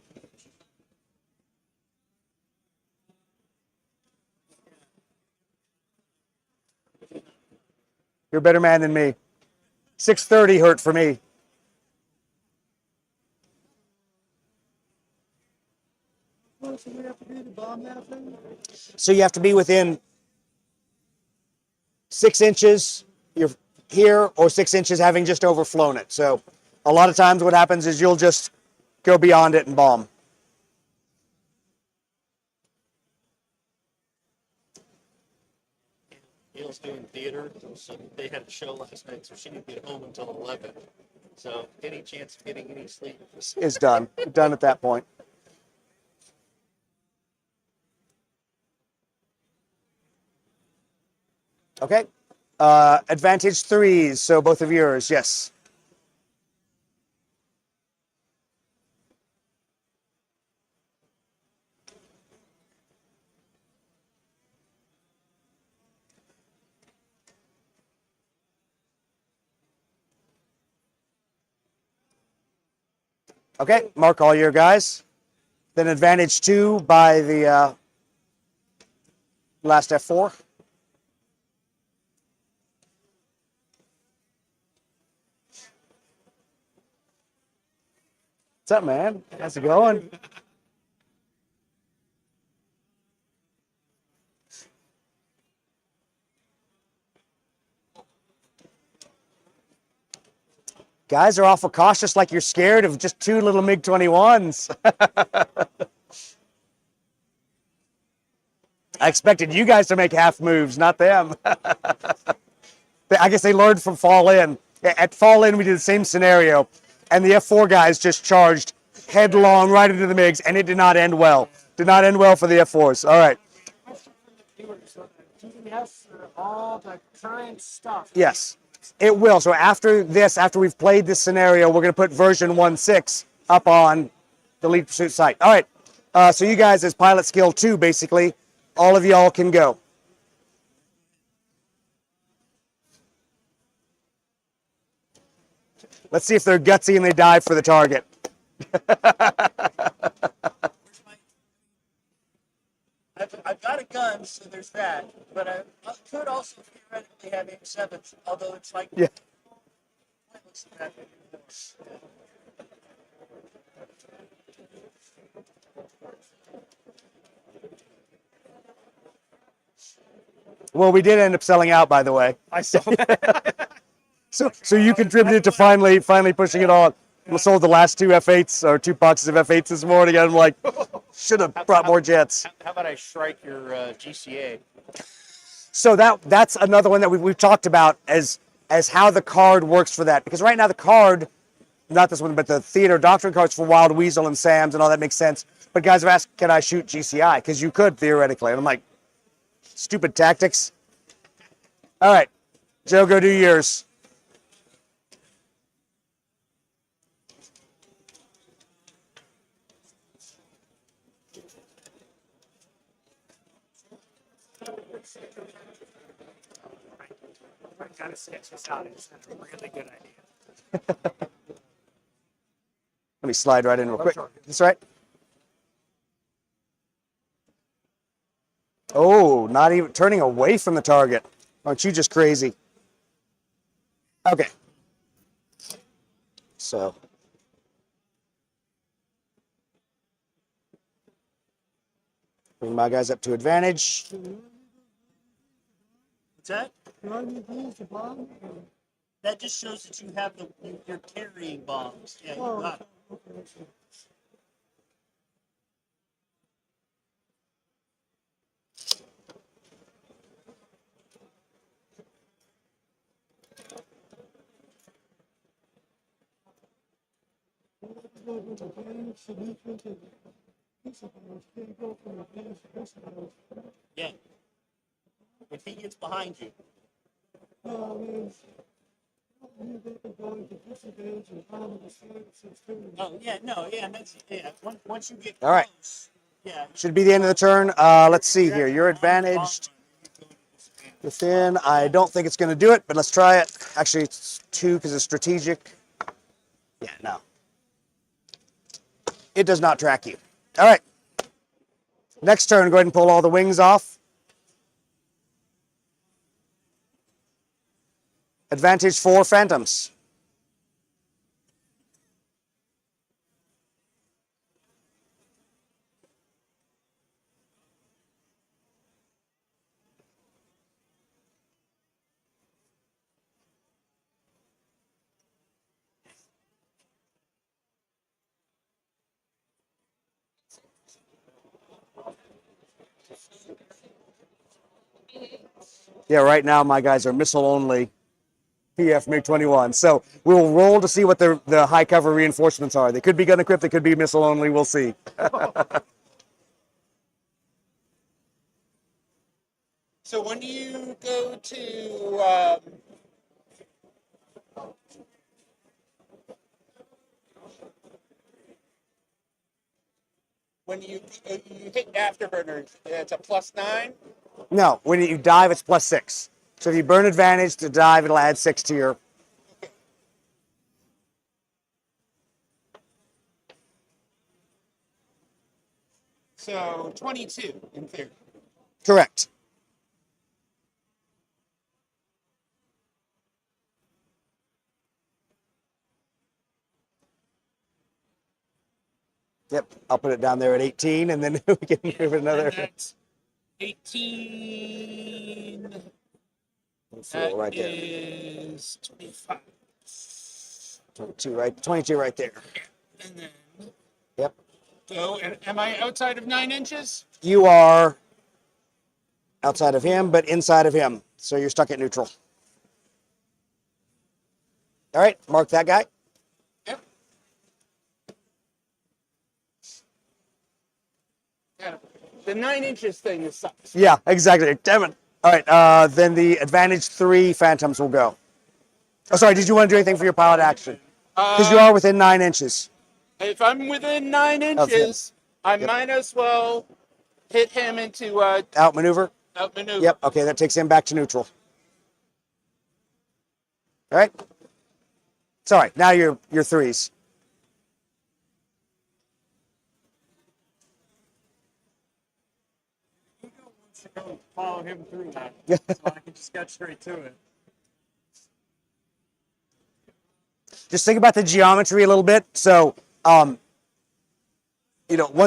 B: You're a better man than me. 6:30 hurt for me.
E: So we have to be the bomb that thing?
B: So you have to be within 6 inches. You're here, or 6 inches having just overflown it. So a lot of times what happens is you'll just go beyond it and bomb.
C: Gail's doing theater, so they had a show last night, so she didn't get home until 11. So any chance of getting any sleep
B: Is done. Done at that point. Okay. Advantage 3s, so both of yours, yes. Okay, mark all your guys. Then advantage 2 by the last F4. What's up, man? How's it going? Guys are awful cautious, like you're scared of just 2 little MiG-21s. I expected you guys to make half moves, not them. I guess they learned from Fall In. At Fall In, we did the same scenario, and the F4 guys just charged headlong right into the MiGs, and it did not end well. Did not end well for the F4s. All right.
A: GPS for all the current stuff.
B: Yes, it will. So after this, after we've played this scenario, we're going to put version 1.6 up on the Lead Pursuit site. All right. So you guys, as pilot skill 2, basically, all of y'all can go. Let's see if they're gutsy and they dive for the target.
C: I've got a gun, so there's that. But I could also theoretically have M7s, although it's like
B: Yeah.
C: pointless to have it.
B: Well, we did end up selling out, by the way.
C: I saw that.
B: So you contributed to finally pushing it on. We sold the last 2 F8s, or 2 boxes of F8s this morning. I'm like, should have brought more jets.
C: How about I strike your GCA?
B: So that's another one that we've talked about as as how the card works for that. Because right now the card, not this one, but the theater doctrine cards for Wild Weasel and Sam's and all that makes sense. But guys have asked, can I shoot GCI? Because you could theoretically. And I'm like, stupid tactics. All right, Joe, go do yours.
A: I gotta sketch this out. It's a really good idea.
B: Let me slide right in real quick. That's right. Oh, not even turning away from the target. Aren't you just crazy? Okay. So. Bring my guys up to advantage.
C: What's that?
E: Do I need to use the bomb?
C: That just shows that you have you're carrying bombs. Yeah, you
E: Oh,
C: got it.
E: okay.
C: Yeah. If he gets behind you, oh yeah, no, yeah, that's yeah. Once you get
B: All right.
C: close, yeah.
B: Should be the end of the turn. Let's see here. You're advantaged within. I don't think it's going to do it, but let's try it. Actually, it's 2 because it's strategic. Yeah, no. It does not track you. All right. Next turn, go ahead and pull all the wings off. Advantage 4 Phantoms. Yeah, right now my guys are missile only PF MiG-21. So we'll roll to see what the high cover reinforcements are. They could be gun equipped, they could be missile only. We'll see.
D: So when you go to when you hit afterburners, it's a +9.
B: No, when you dive, it's +6. So if you burn advantage to dive, it'll add 6 to your.
D: So 22 in theory.
B: Correct. Yep, I'll put it down there at 18, and then we can move it another.
D: And that's 18.
B: Let's see,
D: That
B: right there.
D: is 25.
B: 22 right there.
D: And then
B: Yep.
D: so, and am I outside of 9 inches?
B: You are outside of him, but inside of him. So you're stuck at neutral. All right, mark that guy.
D: Yep. Yeah. The 9 inches thing is sucks.
B: Yeah, exactly. Damn it. All right, then the advantage 3 Phantoms will go. Oh, sorry, did you want to do anything for your pilot action? Because you are within 9 inches.
D: If I'm within 9
B: Of him.
D: inches, I might as well hit him into
B: Outmaneuver?
D: outmaneuver.
B: Yep, okay, that takes him back to neutral. All right? Sorry, now you're 3s.
A: Go follow him through that. So I can just get straight to it.
B: Just think about the geometry a little bit. So, once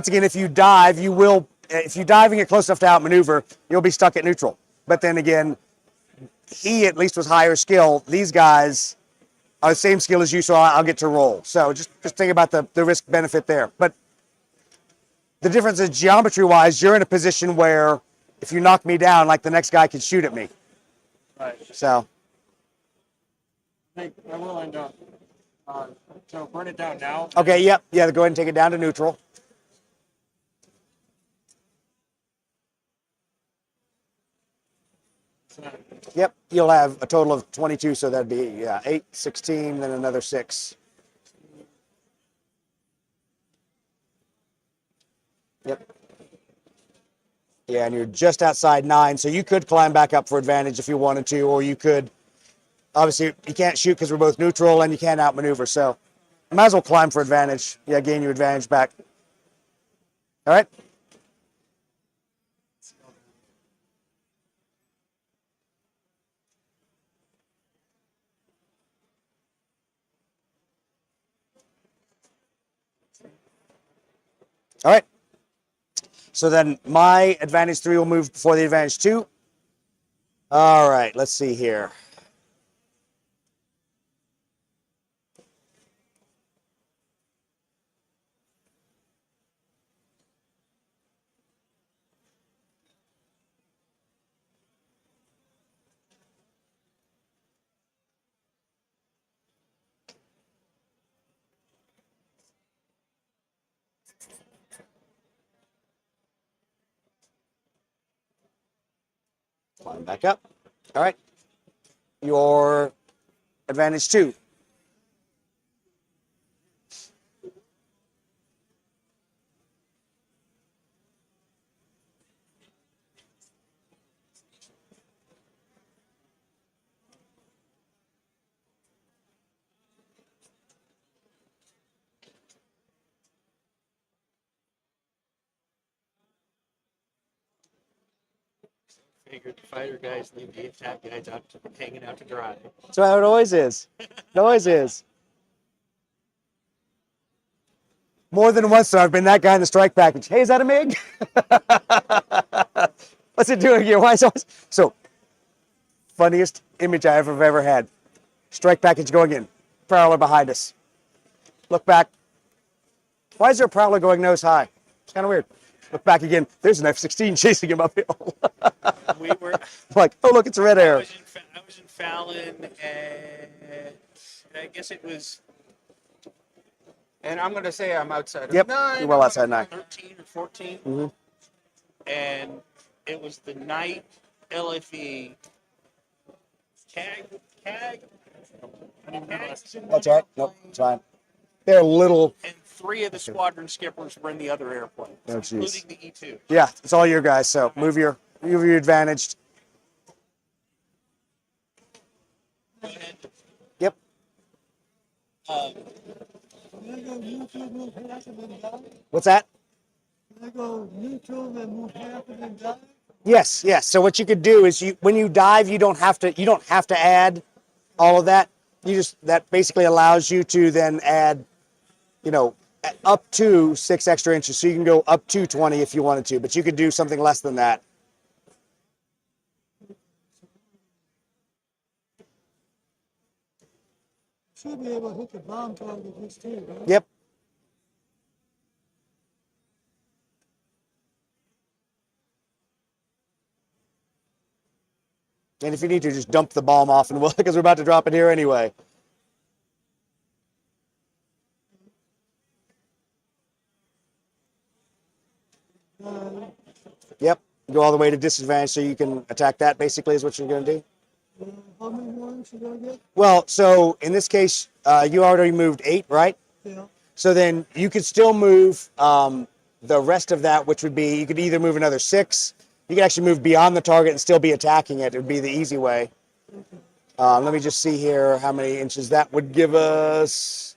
B: again, if you dive, if you dive and get close enough to outmaneuver, you'll be stuck at neutral. But then again, he at least was higher skill. These guys are the same skill as you, so I'll get to roll. So just think about the risk benefit there. But the difference is geometry-wise, you're in a position where if you knock me down, like the next guy can shoot at me.
A: Right.
B: So,
E: think I will end up. So burn it down now.
B: Okay, yep. Yeah, go ahead and take it down to neutral. Yep, you'll have a total of 22, so that'd be 8, 16, then another 6. Yep. Yeah, and you're just outside 9, so you could climb back up for advantage if you wanted to, or you could, obviously, you can't shoot because we're both neutral, and you can't outmaneuver, so you might as well climb for advantage. Yeah, gain your advantage back. All right? All right. So then my advantage 3 will move before the advantage 2. All right, let's see here. Climb back up. All right. Your advantage 2.
C: Figured the fighter guys leave the attack guys out to, hanging out to dry.
B: That's how it always is. It always is. More than once, though, I've been that guy in the strike package. Hey, is that a MiG? What's it doing here? Why is it so? Funniest image I ever had. Strike package going in. Prowler behind us. Look back. Why is there a prowler going nose high? It's kind of weird. Look back again. There's an F-16 chasing him uphill.
C: We were
B: Like, oh, look, it's a red
C: I
B: air.
C: was in Fallon, and I guess it was
D: And I'm going to say I'm outside of
B: Yep,
D: 9.
B: you're well outside 9.
C: 13 or 14,
B: Mm-hmm.
C: and it was the night LFE CAG.
B: That's all right. Nope, it's fine. They're little.
C: And 3 of the squadron skippers were in the other airplane,
B: Oh, jeez.
C: including the E2.
B: Yeah, it's all your guys. So move your advantaged.
C: Go ahead.
B: Yep.
E: Can I go neutral, move half, and then die?
B: What's that?
E: Can I go neutral, then move half, and then die?
B: Yes, yes. So what you could do is when you dive, you don't have to add all of that. That basically allows you to then add, up to 6 extra inches. So you can go up to 20 if you wanted to, but you could do something less than that.
E: Should be able to hit the bomb target this too, right?
B: Yep. And if you need to, just dump the bomb off, and because we're about to drop it here anyway. Yep. Go all the way to disadvantage so you can attack that, basically, is what you're going to do.
E: How many ones should I get?
B: Well, so in this case, you already moved 8, right?
E: Yeah.
B: So then you could still move the rest of that, which would be, you could either move another 6. You could actually move beyond the target and still be attacking it. It would be the easy way. Let me just see here how many inches that would give us.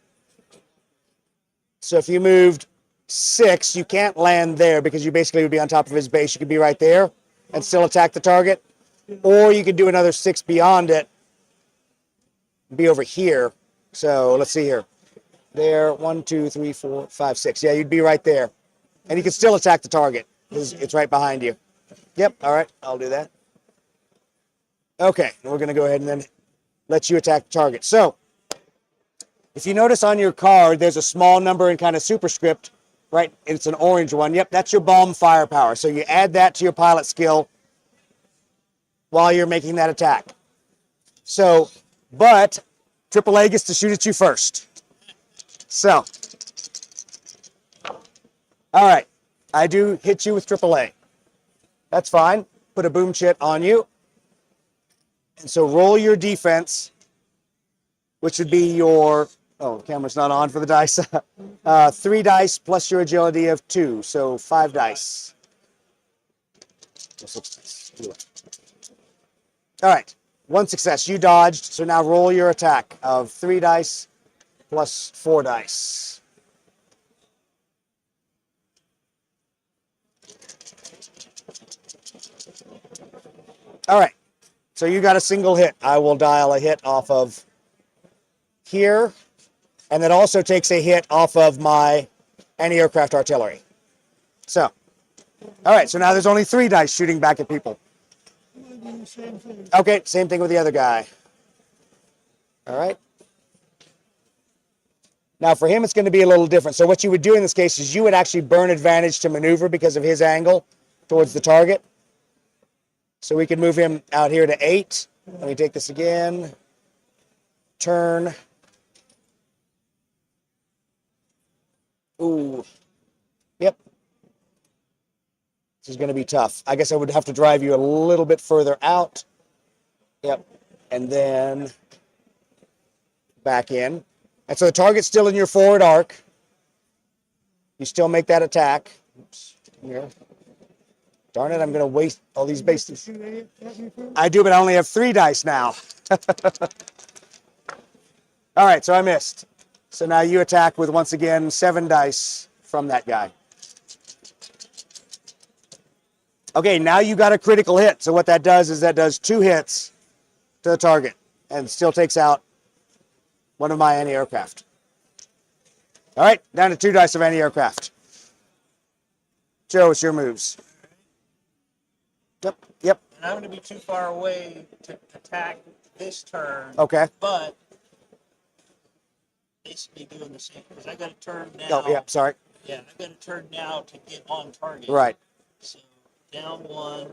B: So if you moved 6, you can't land there because you basically would be on top of his base. You could be right there and still attack the target. Or you could do another 6 beyond it, be over here. So let's see here. There, 1, 2, 3, 4, 5, 6. Yeah, you'd be right there. And you can still attack the target because it's right behind you. Yep, all right, I'll do that. Okay, we're going to go ahead and then let you attack the target. So, if you notice on your card, there's a small number in kind of superscript, right? It's an orange one. Yep, that's your bomb firepower. So you add that to your pilot skill while you're making that attack. So, but AAA gets to shoot at you first. So, all right. I do hit you with AAA. That's fine. Put a boom chit on you. And so roll your defense, which would be your, oh, the camera's not on for the dice. 3 dice plus your agility of 2, so 5 dice. 6 dice. All right, 1 success. You dodged, so now roll your attack of 3 dice plus 4 dice. All right, so you got a single hit. I will dial a hit off of here, and that also takes a hit off of my anti-aircraft artillery. So, all right, so now there's only 3 dice shooting back at people.
E: Same thing.
B: Okay, same thing with the other guy. All right. Now for him, it's going to be a little different. So what you would do in this case is you would actually burn advantage to maneuver because of his angle towards the target. So we can move him out here to 8. Let me take this again. Turn. Ooh. Yep. This is going to be tough. I guess I would have to drive you a little bit further out. Yep. And then back in. And so the target's still in your forward arc. You still make that attack. Oops. Here. Darn it, I'm going to waste all these bases. I do, but I only have 3 dice now. All right, so I missed. So now you attack with, once again, 7 dice from that guy. Okay, now you got a critical hit. So what that does is that does 2 hits to the target and still takes out one of my anti-aircraft. All right, down to 2 dice of anti-aircraft. Joe, it's your moves. Yep.
C: And I'm going to be too far away to attack this turn.
B: Okay.
C: But basically doing the same because I got to turn now.
B: Oh, yeah, sorry.
C: Yeah, I got to turn now to get on target.
B: Right.
C: So down 1,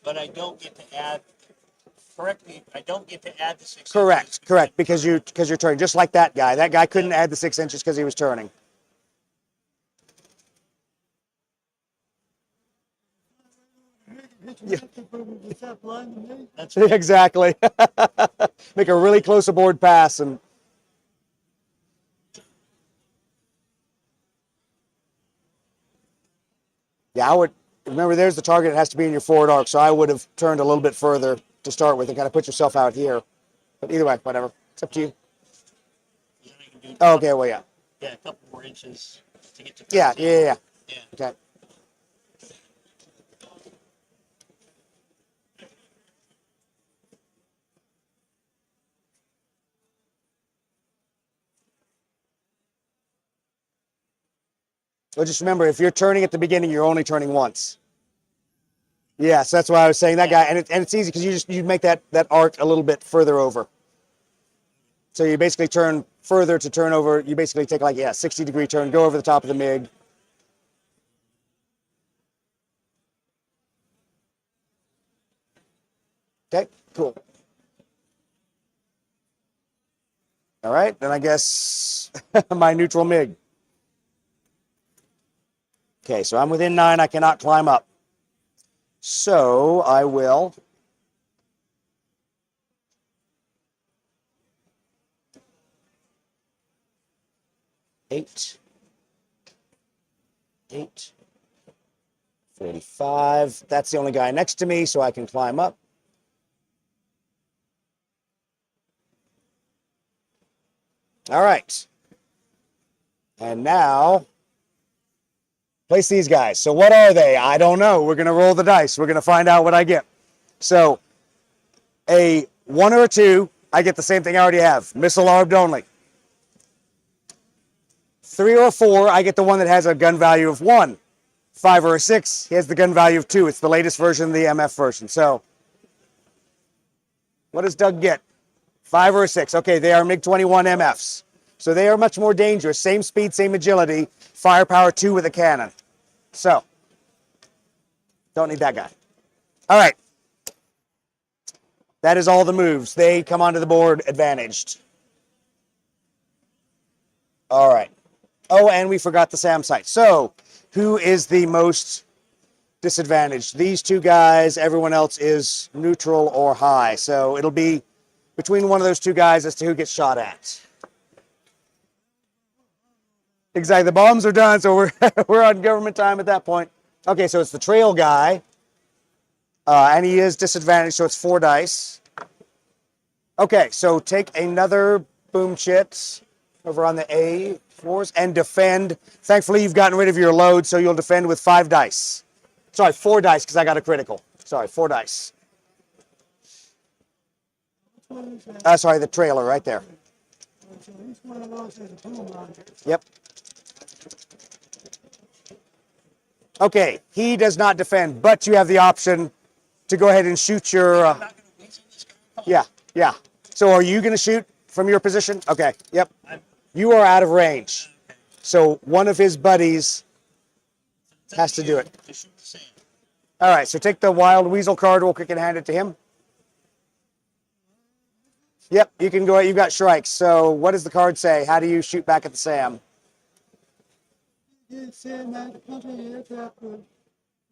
C: but I don't get to add. Correct me. I don't get to add the 6.
B: Correct, because you're turning just like that guy. That guy couldn't add the 6 inches because he was turning.
E: Yeah.
C: That's right.
B: Exactly. Make a really close aboard pass and. Yeah, I would remember. There's the target. It has to be in your forward arc, so I would have turned a little bit further to start with and kind of put yourself out here. But either way, whatever. It's up to you.
C: Then I can do
B: Oh, okay, well, yeah.
C: Yeah, a couple more inches to get to.
B: Yeah.
C: Yeah.
B: Okay. Well, just remember, if you're turning at the beginning, you're only turning once. Yes, that's why I was saying that guy, and it's easy because you make that arc a little bit further over. So you basically turn further to turn over. You basically take 60-degree turn, go over the top of the MiG. Okay, cool. All right, then I guess my neutral MiG. Okay, so I'm within 9. I cannot climb up. So I will. Eight. 45. That's the only guy next to me, so I can climb up. All right. And now, place these guys. So what are they? I don't know. We're going to roll the dice. We're going to find out what I get. So a 1 or a 2, I get the same thing I already have. Missile armed only. 3 or a 4, I get the one that has a gun value of 1. 5 or a 6, he has the gun value of 2. It's the latest version of the MF version. So what does Doug get? 5 or a 6. Okay, they are MiG-21 MFs. So they are much more dangerous. Same speed, same agility. Firepower 2 with a cannon. So, don't need that guy. All right. That is all the moves. They come onto the board advantaged. All right. Oh, and we forgot the SAM site. So, who is the most disadvantaged? These two guys. Everyone else is neutral or high. So, it'll be between one of those two guys as to who gets shot at. Exactly. The bombs are done, so we're on government time at that point. Okay, so it's the trail guy. And he is disadvantaged, so it's 4 dice. Okay, so take another boom chit over on the A floors and defend. Thankfully, you've gotten rid of your load, so you'll defend with 5 dice. Sorry, 4 dice, because I got a critical. Sorry, 4 dice. Sorry, the trailer right there.
E: So each one of those has a boom on it.
B: Yep. Okay, he does not defend, but you have the option to go ahead and shoot your... yeah, yeah. So are you going to shoot from your position? Okay, yep. You are out of range. So one of his buddies has to do it. All right, so take the Wild Weasel card real quick and hand it to him. Yep, you can go ahead. You've got strikes. So what does the card say? How do you shoot back at the SAM?
E: It's saying that the country aircraft would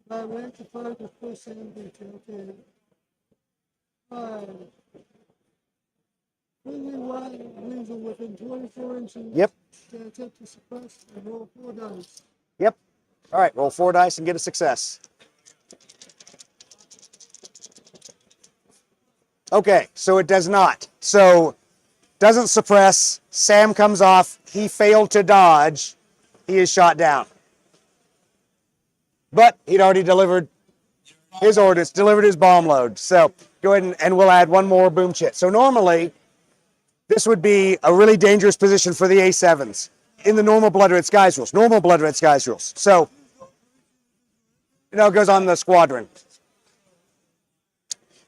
E: direct the flight of first and okay. 5. Friendly wild weasel within 24 inches.
B: Yep.
E: Can attempt to suppress and roll 4 dice.
B: Yep. All right, roll 4 dice and get a success. Okay, so it does not. So doesn't suppress. SAM comes off. He failed to dodge. He is shot down. But he'd already delivered his orders, delivered his bomb load. So go ahead and we'll add one more boom chit. So normally, this would be a really dangerous position for the A7s in the normal Blood Red Skies rules. Normal Blood Red Skies rules. So, it goes on the squadron.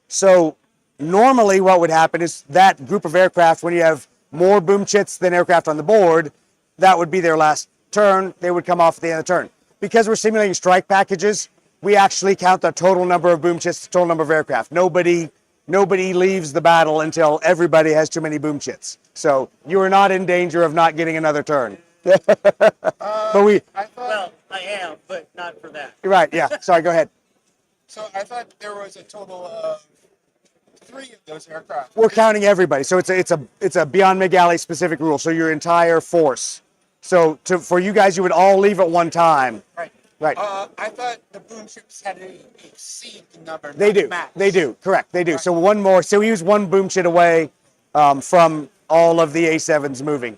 B: So normally what would happen is that group of aircraft, when you have more boom chits than aircraft on the board, that would be their last turn. They would come off at the end of the turn. Because we're simulating strike packages, we actually count the total number of boom chits, the total number of aircraft. Nobody leaves the battle until everybody has too many boom chits. So you are not in danger of not getting another turn. But we...
C: Well, I am, but not for that.
B: Right, yeah. Sorry, go ahead.
D: So I thought there was a total of 3 of those aircraft.
B: We're counting everybody. So it's a Beyond McGalley specific rule. So your entire force. So for you guys, you would all leave at one time.
D: Right.
B: Right.
D: I thought the boom ships had to exceed the number.
B: They do.
D: Match.
B: They do. Correct. They do.
D: Right.
B: So one more. So we use one boom chit away from all of the A7s moving,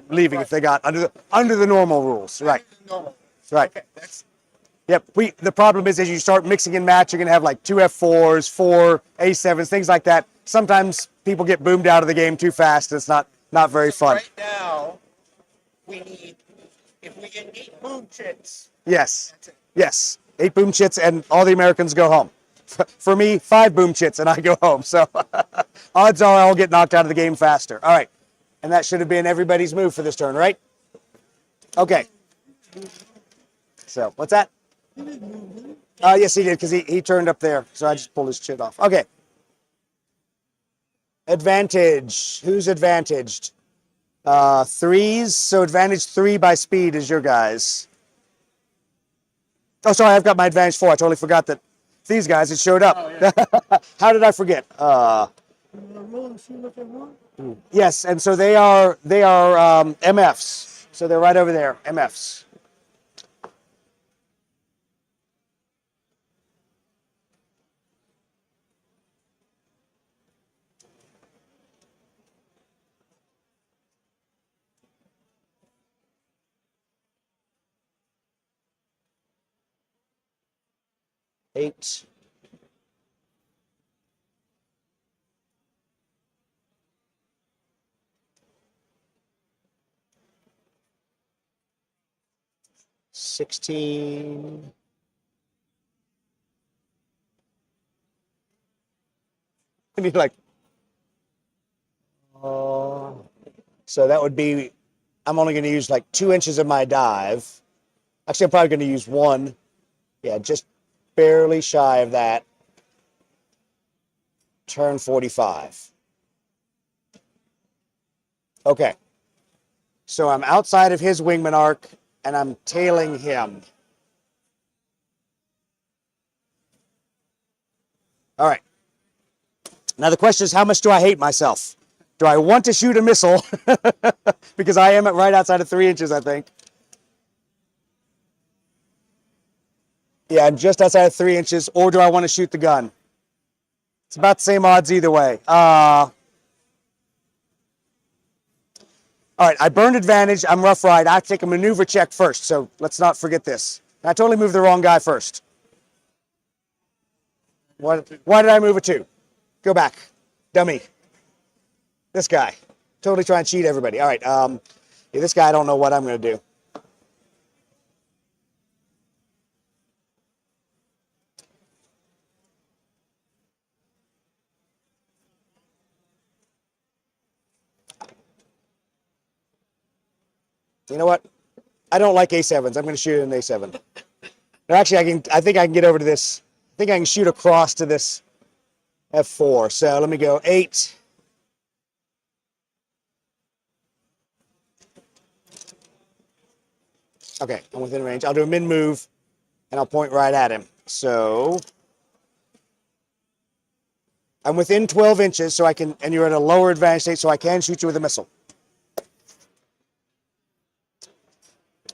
B: leaving, if they got under the normal rules. Right.
D: Normal.
B: Right.
D: Okay. That's
B: Yep. The problem is as you start mixing and matching, you're gonna have like 2 F4s, 4 A7s, things like that. Sometimes people get boomed out of the game too fast. It's not very fun.
D: right now. We need, if we get 8 boom chits.
B: Yes.
D: That's it.
B: Yes. 8 boom chits and all the Americans go home. For me, 5 boom chits and I go home. So odds are I'll get knocked out of the game faster. All right. And that should have been everybody's move for this turn, right? Okay. So what's that? Yes, he did, because he turned up there. So I just pulled his chit off. Okay. Advantage. Who's advantaged? 3s. So advantage 3 by speed is your guys. Oh, sorry, I've got my advantage 4. I totally forgot that these guys had showed up. Oh, yeah. How did I forget? Yes, and so they are MFs. So they're right over there, MFs. Eight. $16. And you're like, oh. So that would be, I'm only going to use like 2 inches of my dive. Actually, I'm probably going to use 1. Yeah, just barely shy of that. turn 45. Okay. So I'm outside of his wingman arc, and I'm tailing him. All right. Now the question is, how much do I hate myself? Do I want to shoot a missile? Because I am at right outside of 3 inches, I think. Yeah, I'm just outside of 3 inches. Or do I want to shoot the gun? It's about the same odds either way. All right, I burned advantage. I'm rough ride. I have to take a maneuver check first, so let's not forget this. I totally moved the wrong guy first. Why did I move a 2? Go back. Dummy. This guy. Totally trying to cheat everybody. All right, yeah, this guy, I don't know what I'm going to do. You know what? I don't like A7s. I'm going to shoot an A7. No, actually, I think I can get over to this. I think I can shoot across to this F4. So let me go 8. Okay, I'm within range. I'll do a min move, and I'll point right at him. So I'm within 12 inches, so I can, and you're at a lower advantage state, so I can shoot you with a missile.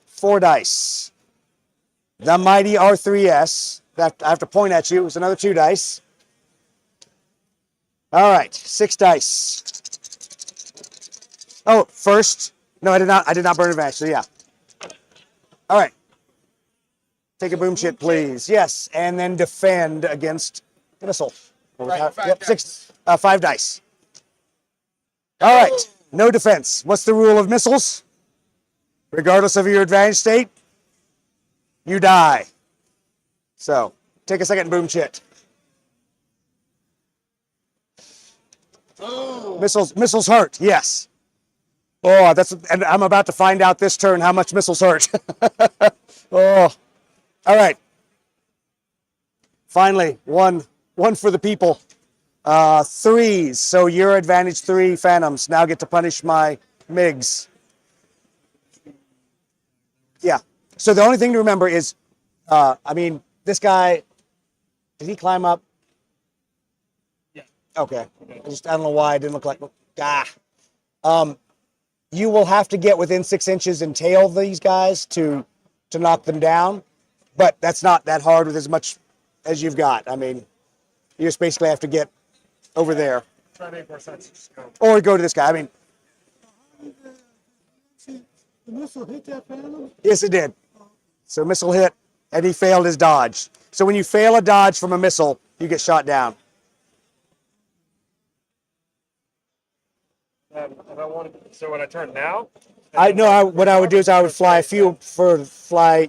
B: 4 dice. The mighty R3S. I have to point at you. It was another 2 dice. All right, 6 dice. Oh, first. No, I did not burn advantage, so yeah. All right. Take a boom shit, please. Yes, and then defend against the missile.
D: Right, 5
B: yep,
D: dice.
B: 5 dice. All right, no defense. What's the rule of missiles? Regardless of your advantage state, you die. So, take a second, boom shit.
D: Oh.
B: Missiles hurt, yes. Oh, and I'm about to find out this turn how much missiles hurt. Oh, all right. Finally, one for the people. 3s. So your advantage 3 phantoms now get to punish my MiGs. Yeah. So the only thing to remember is, I mean, this guy, did he climb up?
A: Yeah.
B: Okay. I don't know why it didn't look like. You will have to get within 6 inches and tail these guys to knock them down, but that's not that hard with as much as you've got. I mean, you just basically have to get over there.
A: Try to make more sense. Just go.
B: Or go to this guy. I mean,
E: The missile hit that phantom?
B: yes, it did. So missile hit, and he failed his dodge. So when you fail a dodge from a missile, you get shot down.
A: So when I turn now?
B: What I would do is I would fly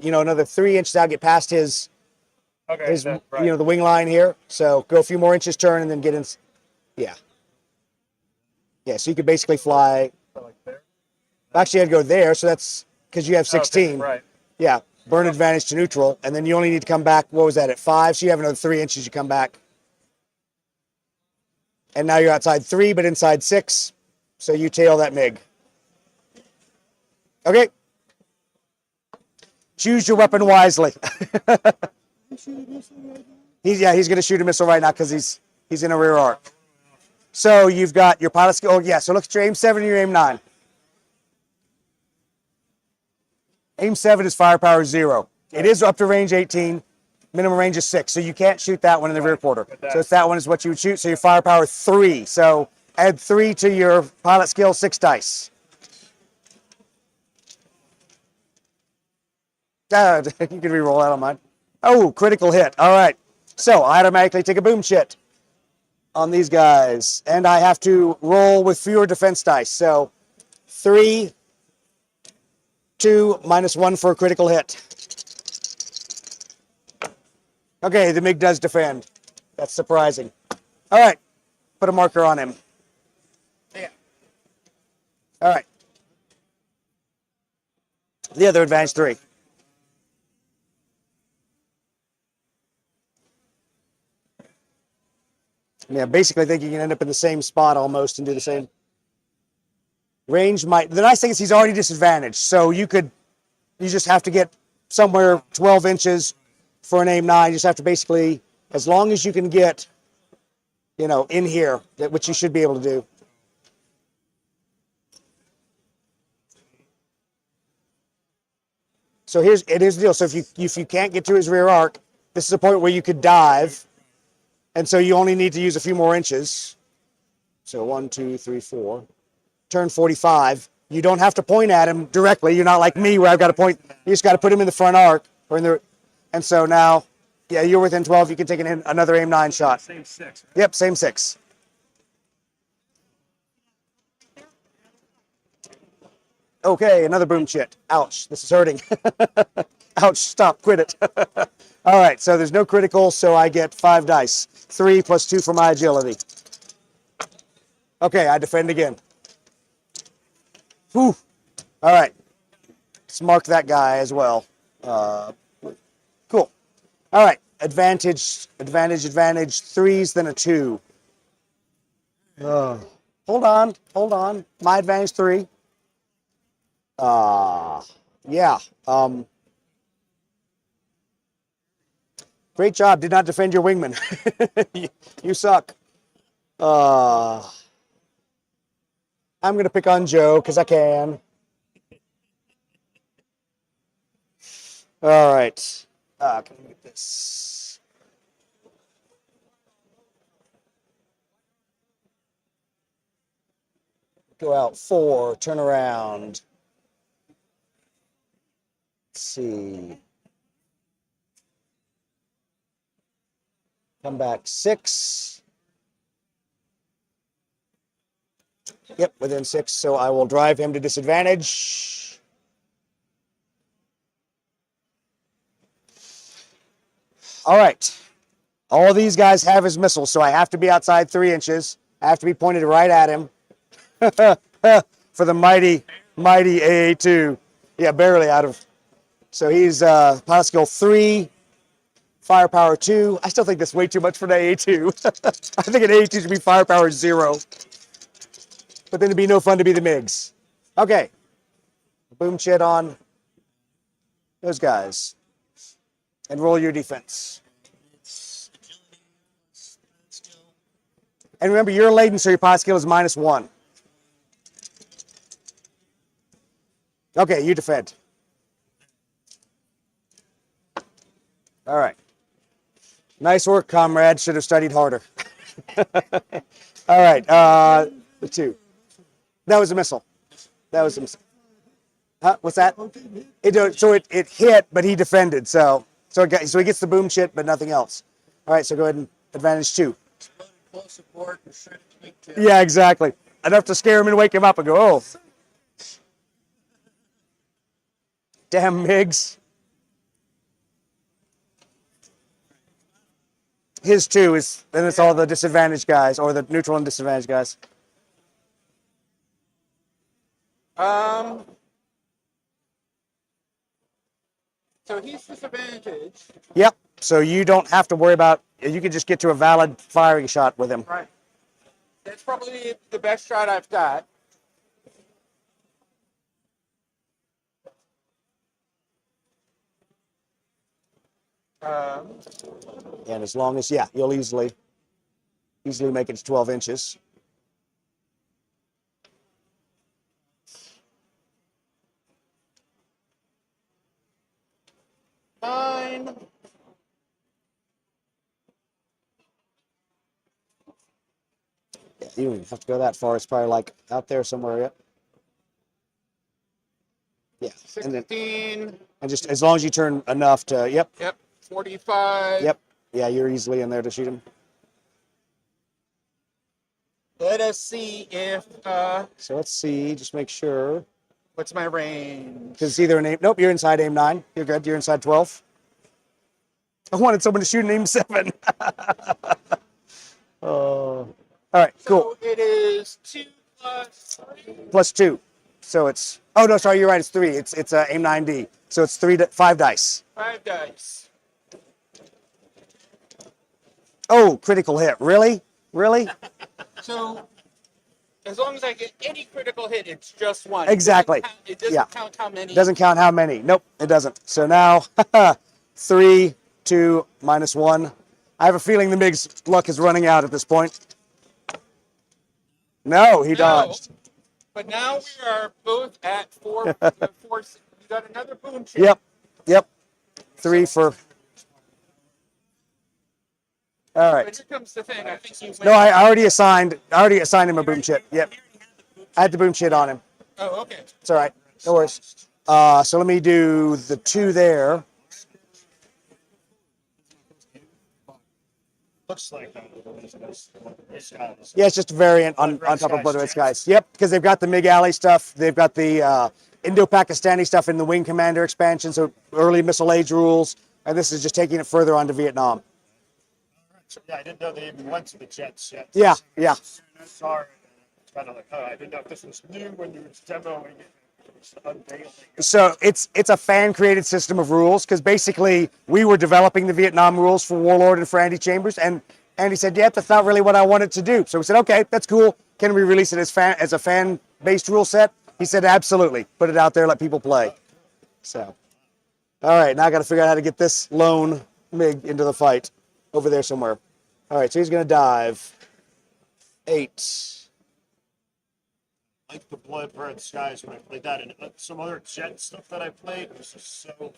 B: another 3 inches out, get past his the wing line here. So go a few more inches, turn, and then get in. Yeah. Yeah, so you could basically fly. Actually, I'd go there, so that's because you have 16.
A: Right.
B: Yeah, burn advantage to neutral, and then you only need to come back, what was that, at 5? So you have another 3 inches, you come back. And now you're outside 3, but inside 6. So you tail that MiG. Okay. Choose your weapon wisely.
E: You shoot a missile right now?
B: He's going to shoot a missile right now because he's in a rear arc. So you've got your pilot skill. Oh, yeah, so look at your aim 7 and your aim 9. Aim 7 is firepower 0. It is up to range 18. Minimum range is 6. So you can't shoot that one in the rear quarter. So it's that one is what you would shoot. So your firepower 3. So add 3 to your pilot skill, 6 dice. You can re-roll that on mine. Oh, critical hit. All right. So I automatically take a boom shit on these guys. And I have to roll with fewer defense dice. So 3, 2, -1 for a critical hit. Okay, the MiG does defend. That's surprising. All right. Put a marker on him.
D: Yeah.
B: All right. The other advantage 3. Yeah, basically I think you can end up in the same spot almost and do the same. Range might, the nice thing is he's already disadvantaged. So you just have to get somewhere 12 inches for an aim 9. You just have to basically, as long as you can get, in here, which you should be able to do. So here's the deal. So if you can't get to his rear arc, this is a point where you could dive, and so you only need to use a few more inches. So 1, 2, 3, 4. Turn 45. You don't have to point at him directly. You're not like me where I've got to point. You just got to put him in the front arc or in the. And so now, yeah, you're within 12. You can take another aim 9 shot.
A: Same 6.
B: Yep, same 6. Okay, another boom chit. Ouch, this is hurting. Ouch, stop, quit it. All right, so there's no critical, so I get 5 dice. 3 plus 2 for my agility. Okay, I defend again. Whew. All right, let's mark that guy as well. Cool. All right, advantage. 3s, then a 2. Hold on. My advantage 3. Yeah. Great job. Did not defend your wingman. You suck. I'm going to pick on Joe because I can. All right. Can we get this? Go out 4, turn around. Let's see. Come back 6. Yep, within 6. So I will drive him to disadvantage. All right. All these guys have his missiles, so I have to be outside 3 inches. I have to be pointed right at him. For the mighty AA2. Yeah, barely out of. So he's pilot skill 3, firepower 2. I still think that's way too much for an AA2. I think an AA2 should be firepower 0. But then it'd be no fun to be the MiGs. Okay. Boom chit on those guys. And roll your defense. And remember, you're laden, so your pilot skill is -1. Okay, you defend. All right. Nice work, comrade. Should have studied harder. All right. The 2. That was a missile. That was a missile. Huh? What's that? So it hit, but he defended. So he gets the boom chit, but nothing else. All right. So go ahead and advantage 2.
C: Close support and shredded wingtip.
B: Yeah, exactly. Enough to scare him and wake him up and go, oh. Damn MiGs. His 2 is, then it's all the disadvantaged guys, or the neutral and disadvantaged guys.
D: So he's disadvantaged.
B: Yep. So you don't have to worry about, you can just get to a valid firing shot with him.
D: Right. That's probably the best shot I've got.
B: And as long as, yeah, you'll easily make it to 12 inches.
D: Fine.
B: Yeah, you don't even have to go that far. It's probably like out there somewhere. Yep. Yeah.
D: 16.
B: And just as long as you turn enough to, yep.
D: Yep. 45.
B: Yep. Yeah, you're easily in there to shoot him.
D: Let us see if,
B: So let's see, just make sure.
D: what's my range?
B: Because it's either an aim, nope, you're inside aim 9. You're good, you're inside 12. I wanted someone to shoot an aim 7. All right, cool.
D: So it is 2 plus 3.
B: Plus 2. So it's, oh no, sorry, you're right, it's 3. It's aim 9D. So it's 5 dice.
D: 5 dice.
B: Oh, critical hit, really? Really?
D: So as long as I get any critical hit, it's just one.
B: Exactly.
D: It doesn't
B: Yeah.
D: count how many.
B: Doesn't count how many. Nope, it doesn't. So now, 3, 2, -1. I have a feeling the MiG's luck is running out at this point. No, he
D: No.
B: dodged.
D: But now we are both at 4. 4. You got another boom chip.
B: Yep, yep. 3 for. All
D: But
B: right.
D: here comes the thing. I think you win.
B: No, I already assigned him a boom chip. Yep. I had the boom chip on him.
D: Oh, okay.
B: It's all right. No worries. So let me do the 2 there.
C: Looks like this guy's.
B: Yeah, it's just a variant on top of Blood Red Skies. Yep, because they've got the MiG Alley stuff. They've got the Indo-Pakistani stuff in the Wing Commander expansion, so early missile age rules. And this is just taking it further onto Vietnam.
C: Yeah, I didn't know they even went to the jets yet.
B: Yeah, yeah.
C: Sorry. It's kind of like, oh, I didn't know if this was new when you were demoing it. It was unveiling.
B: So it's a fan-created system of rules because basically we were developing the Vietnam rules for Warlord and for Andy Chambers, and Andy said, "Yeah, that's not really what I wanted to do." So we said, "Okay, that's cool. Can we release it as a fan-based rule set?" He said, "Absolutely. Put it out there, let people play." So, all right, now I got to figure out how to get this lone MiG into the fight over there somewhere. All right, so he's going to dive. 8.
C: Like the Blood Red Skies when I played that, and some other jet stuff that I played was just so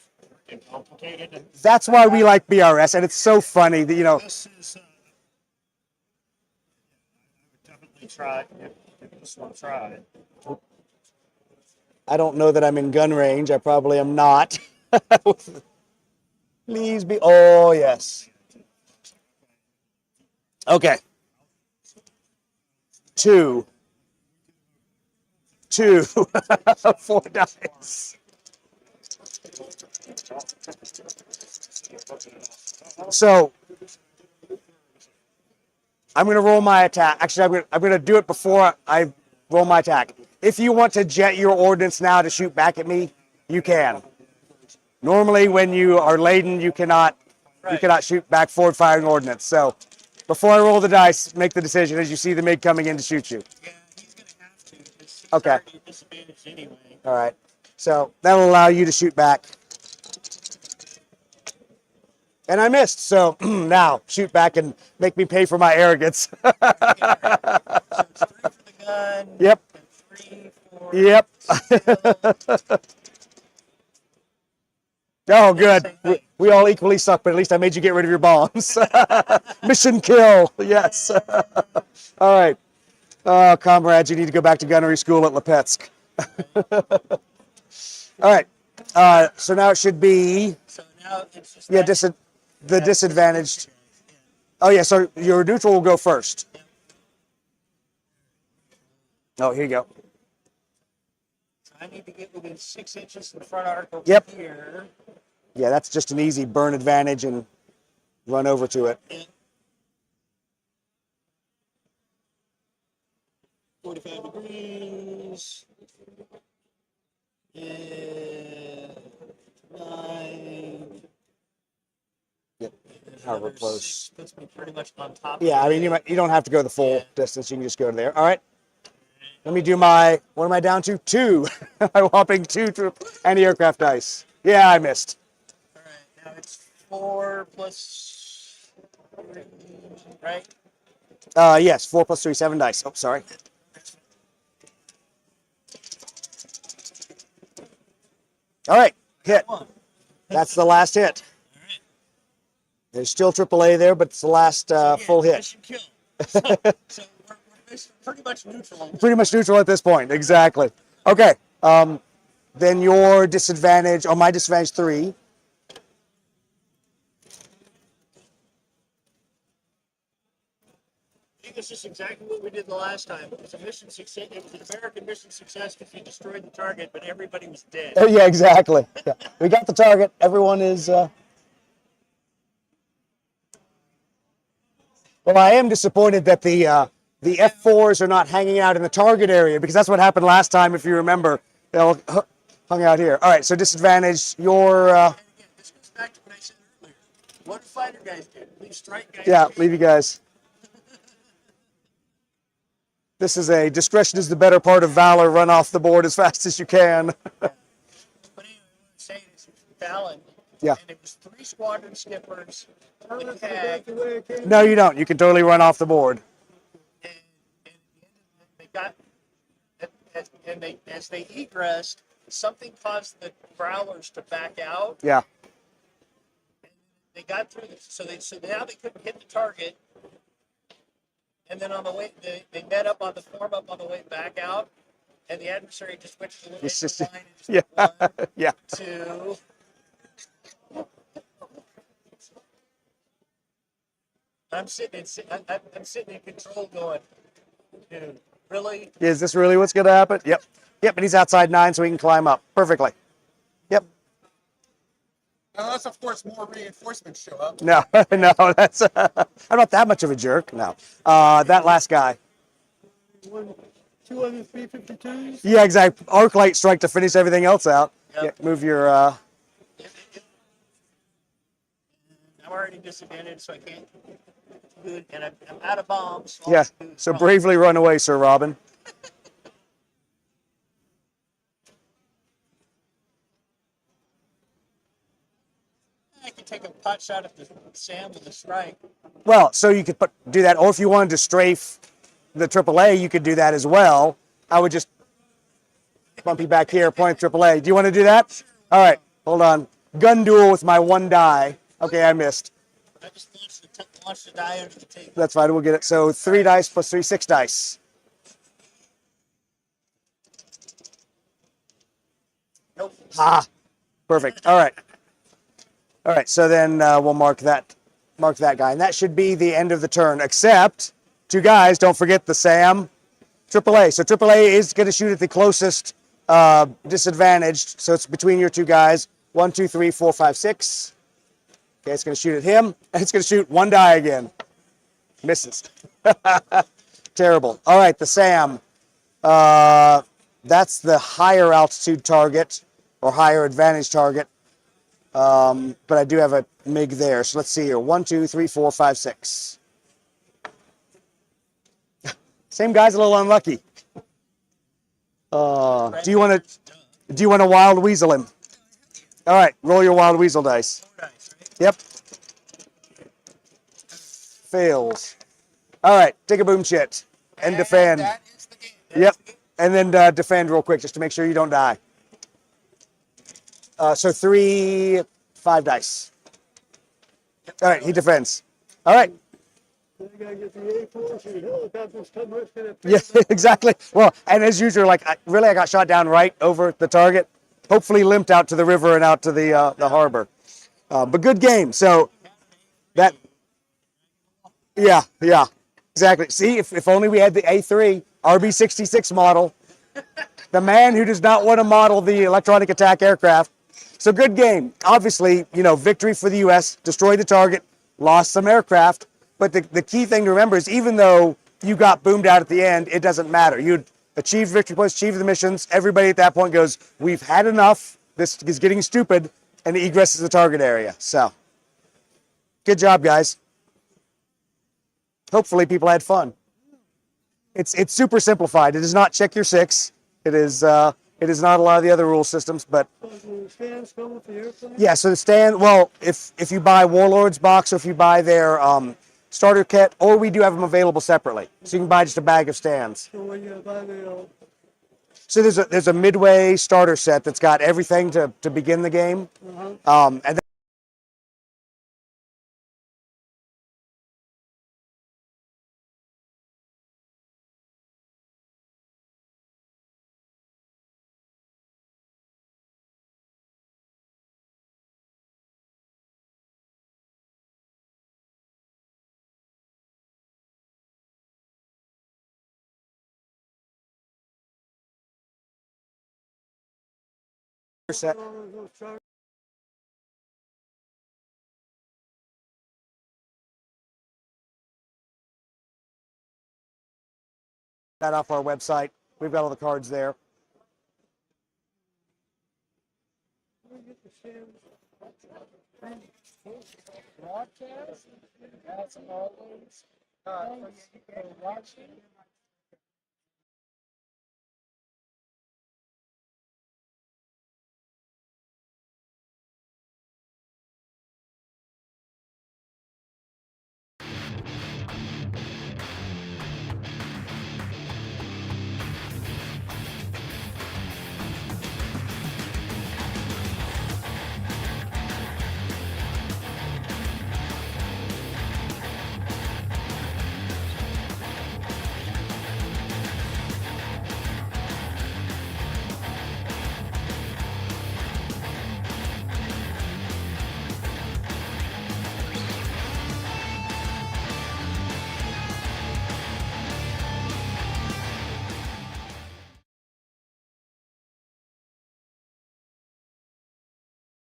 C: freaking complicated. And
B: That's why we like BRS, and it's so funny that,
C: this is, I would definitely try, give this one a try.
B: I don't know that I'm in gun range. I probably am not. Please be. Oh, yes. Okay. 2. 4 dice. So I'm going to roll my attack. Actually, I'm going to do it before I roll my attack. If you want to jet your ordnance now to shoot back at me, you can. Normally, when you are laden, you cannot shoot back forward firing ordnance. So before I roll the dice, make the decision as you see the MiG coming in to shoot you.
C: Yeah, he's going to have to. He's
B: Okay.
C: already disadvantaged anyway.
B: All right. So that'll allow you to shoot back. And I missed. So now shoot back and make me pay for my arrogance.
C: So it's 3 for the gun.
B: Yep.
C: And 3 for.
B: Yep. Oh, good. We all equally suck, but at least I made you get rid of your bombs. Mission kill. Yes. All right. Oh, comrades, you need to go back to gunnery school at Lipetsk. All right. So now it should be,
C: So now it's just.
B: yeah, the disadvantaged. Oh, yeah, so your neutral will go first. Oh, here you go.
C: So I need to get within 6 inches of the front arc over
B: Yep.
C: here.
B: Yeah, that's just an easy burn advantage and run over to it.
C: 45 degrees. Yeah. 9.
B: Yep. However
C: Another
B: close.
C: 6 puts me pretty much on top.
B: Yeah,
C: of
B: I mean,
C: it.
B: you don't have to go the full distance. You can just go to there. All right. Let me do my, what am I down to? 2. I'm whopping 2 anti-aircraft dice. Yeah, I missed.
C: All right, now it's 4 plus 3, right?
B: Yes, 4 plus 3, 7 dice. Oh, sorry. All right, hit.
C: One.
B: That's the last hit.
C: All right.
B: There's still AAA there, but it's the last full hit.
C: Mission kill. So we're pretty much neutral on this.
B: Pretty much neutral at this point. Exactly. Okay. Then your disadvantage, or my disadvantage 3.
C: I think this is exactly what we did the last time. It was a mission success. It was an American mission success because we destroyed the target, but everybody was dead.
B: Oh, yeah, exactly. Yeah. We got the target. Everyone is. Well, I am disappointed that the F4s are not hanging out in the target area because that's what happened last time, if you remember. They all hung out here. All right, so disadvantage your.
C: And again, this goes back to what I said earlier. What do fighter guys do? Leave strike guys.
B: Yeah,
C: be.
B: leave you guys. This is a discretion is the better part of valor. Run off the board as fast as you can.
C: But anyway, what I'm saying is Fallon.
B: Yeah.
C: And it was 3 squadron skippers
E: I
C: with
E: left
C: tag.
E: it the way it came.
B: No, you don't. You can totally run off the board.
C: And they got and they as they egressed, something caused the growlers to back out.
B: Yeah.
C: They got through so now they couldn't hit the target. And then on the way they met up on the form up on the way back out, and the adversary just went to the
B: It's just-
C: line and just
B: Yeah.
C: 1,
B: Yeah.
C: 2. I'm sitting in control going, dude, really?
B: Is this really what's going to happen? Yep. Yep. And he's outside 9, so he can climb up perfectly. Yep.
D: Unless, of course, more reinforcements show up.
B: No, no, that's I'm not that much of a jerk. No, that last guy.
E: 2 other 352s.
B: Yeah, exactly. Arc light strike to finish everything else out.
C: Yep.
B: Yeah, move your.
C: I'm already disadvantaged, so I can't do it, and I'm out of bombs. So I'll
B: Yeah.
C: just do
B: So
C: wrong.
B: bravely run away, Sir Robin.
C: I can take a pot shot at the Sam with a strike.
B: Well, so you could do that, or if you wanted to strafe the AAA, you could do that as well. I would just bump you back here, point at AAA. Do you want to do that? All right, hold on. Gun duel with my 1 die. Okay, I missed.
C: I just launched the die under the table.
B: That's fine. We'll get it. So 3 dice plus 3, 6 dice.
C: Nope.
B: Ah, perfect. All right. All right. So then we'll mark that guy, and that should be the end of the turn. Except 2 guys. Don't forget the Sam, AAA. So AAA is going to shoot at the closest disadvantaged. So it's between your 2 guys. 1, 2, 3, 4, 5, 6. Okay, it's going to shoot at him, and it's going to shoot 1 die again. Misses. Terrible. All right, the Sam. That's the higher altitude target or higher advantage target. But I do have a MiG there. So let's see here. 1, 2, 3, 4, 5, 6. Same guy's a little unlucky. Do you want to wild weasel him? All right, roll your wild weasel dice.
C: Dice, right?
B: Yep. Fails. All right, take a boom shit and defend.
D: That is the game.
B: Yep. And then defend real quick just to make sure you don't die. So 3, 5 dice. All right, he defends. All right.
E: Then you gotta get the A4 and helicopters come rushing at
B: Yeah, exactly. Well, and as usual, like I got shot down right over the target. Hopefully limped out to the river and out to the harbor. But good game. So that, yeah, exactly. See, if only we had the A3 RB-66 model. The man who does not want to model the electronic attack aircraft. So good game. Obviously, victory for the U.S. Destroyed the target, lost some aircraft. But the key thing to remember is even though you got boomed out at the end, it doesn't matter. You'd achieved victory points, achieved the missions. Everybody at that point goes, we've had enough. This is getting stupid. And egresses the target area. So good job, guys. Hopefully people had fun. It's super simplified. It does not check your 6. It is not a lot of the other rule systems, but
E: the stands come with the airplane.
B: yeah. So the stand. Well, if you buy Warlord's box or if you buy their starter kit, or we do have them available separately, so you can buy just a bag of stands.
E: So when you buy the
B: So there's a midway starter set that's got everything to begin the game, and then set. That off our website. We've got all the cards there.
A: Broadcast, as always, thanks for watching.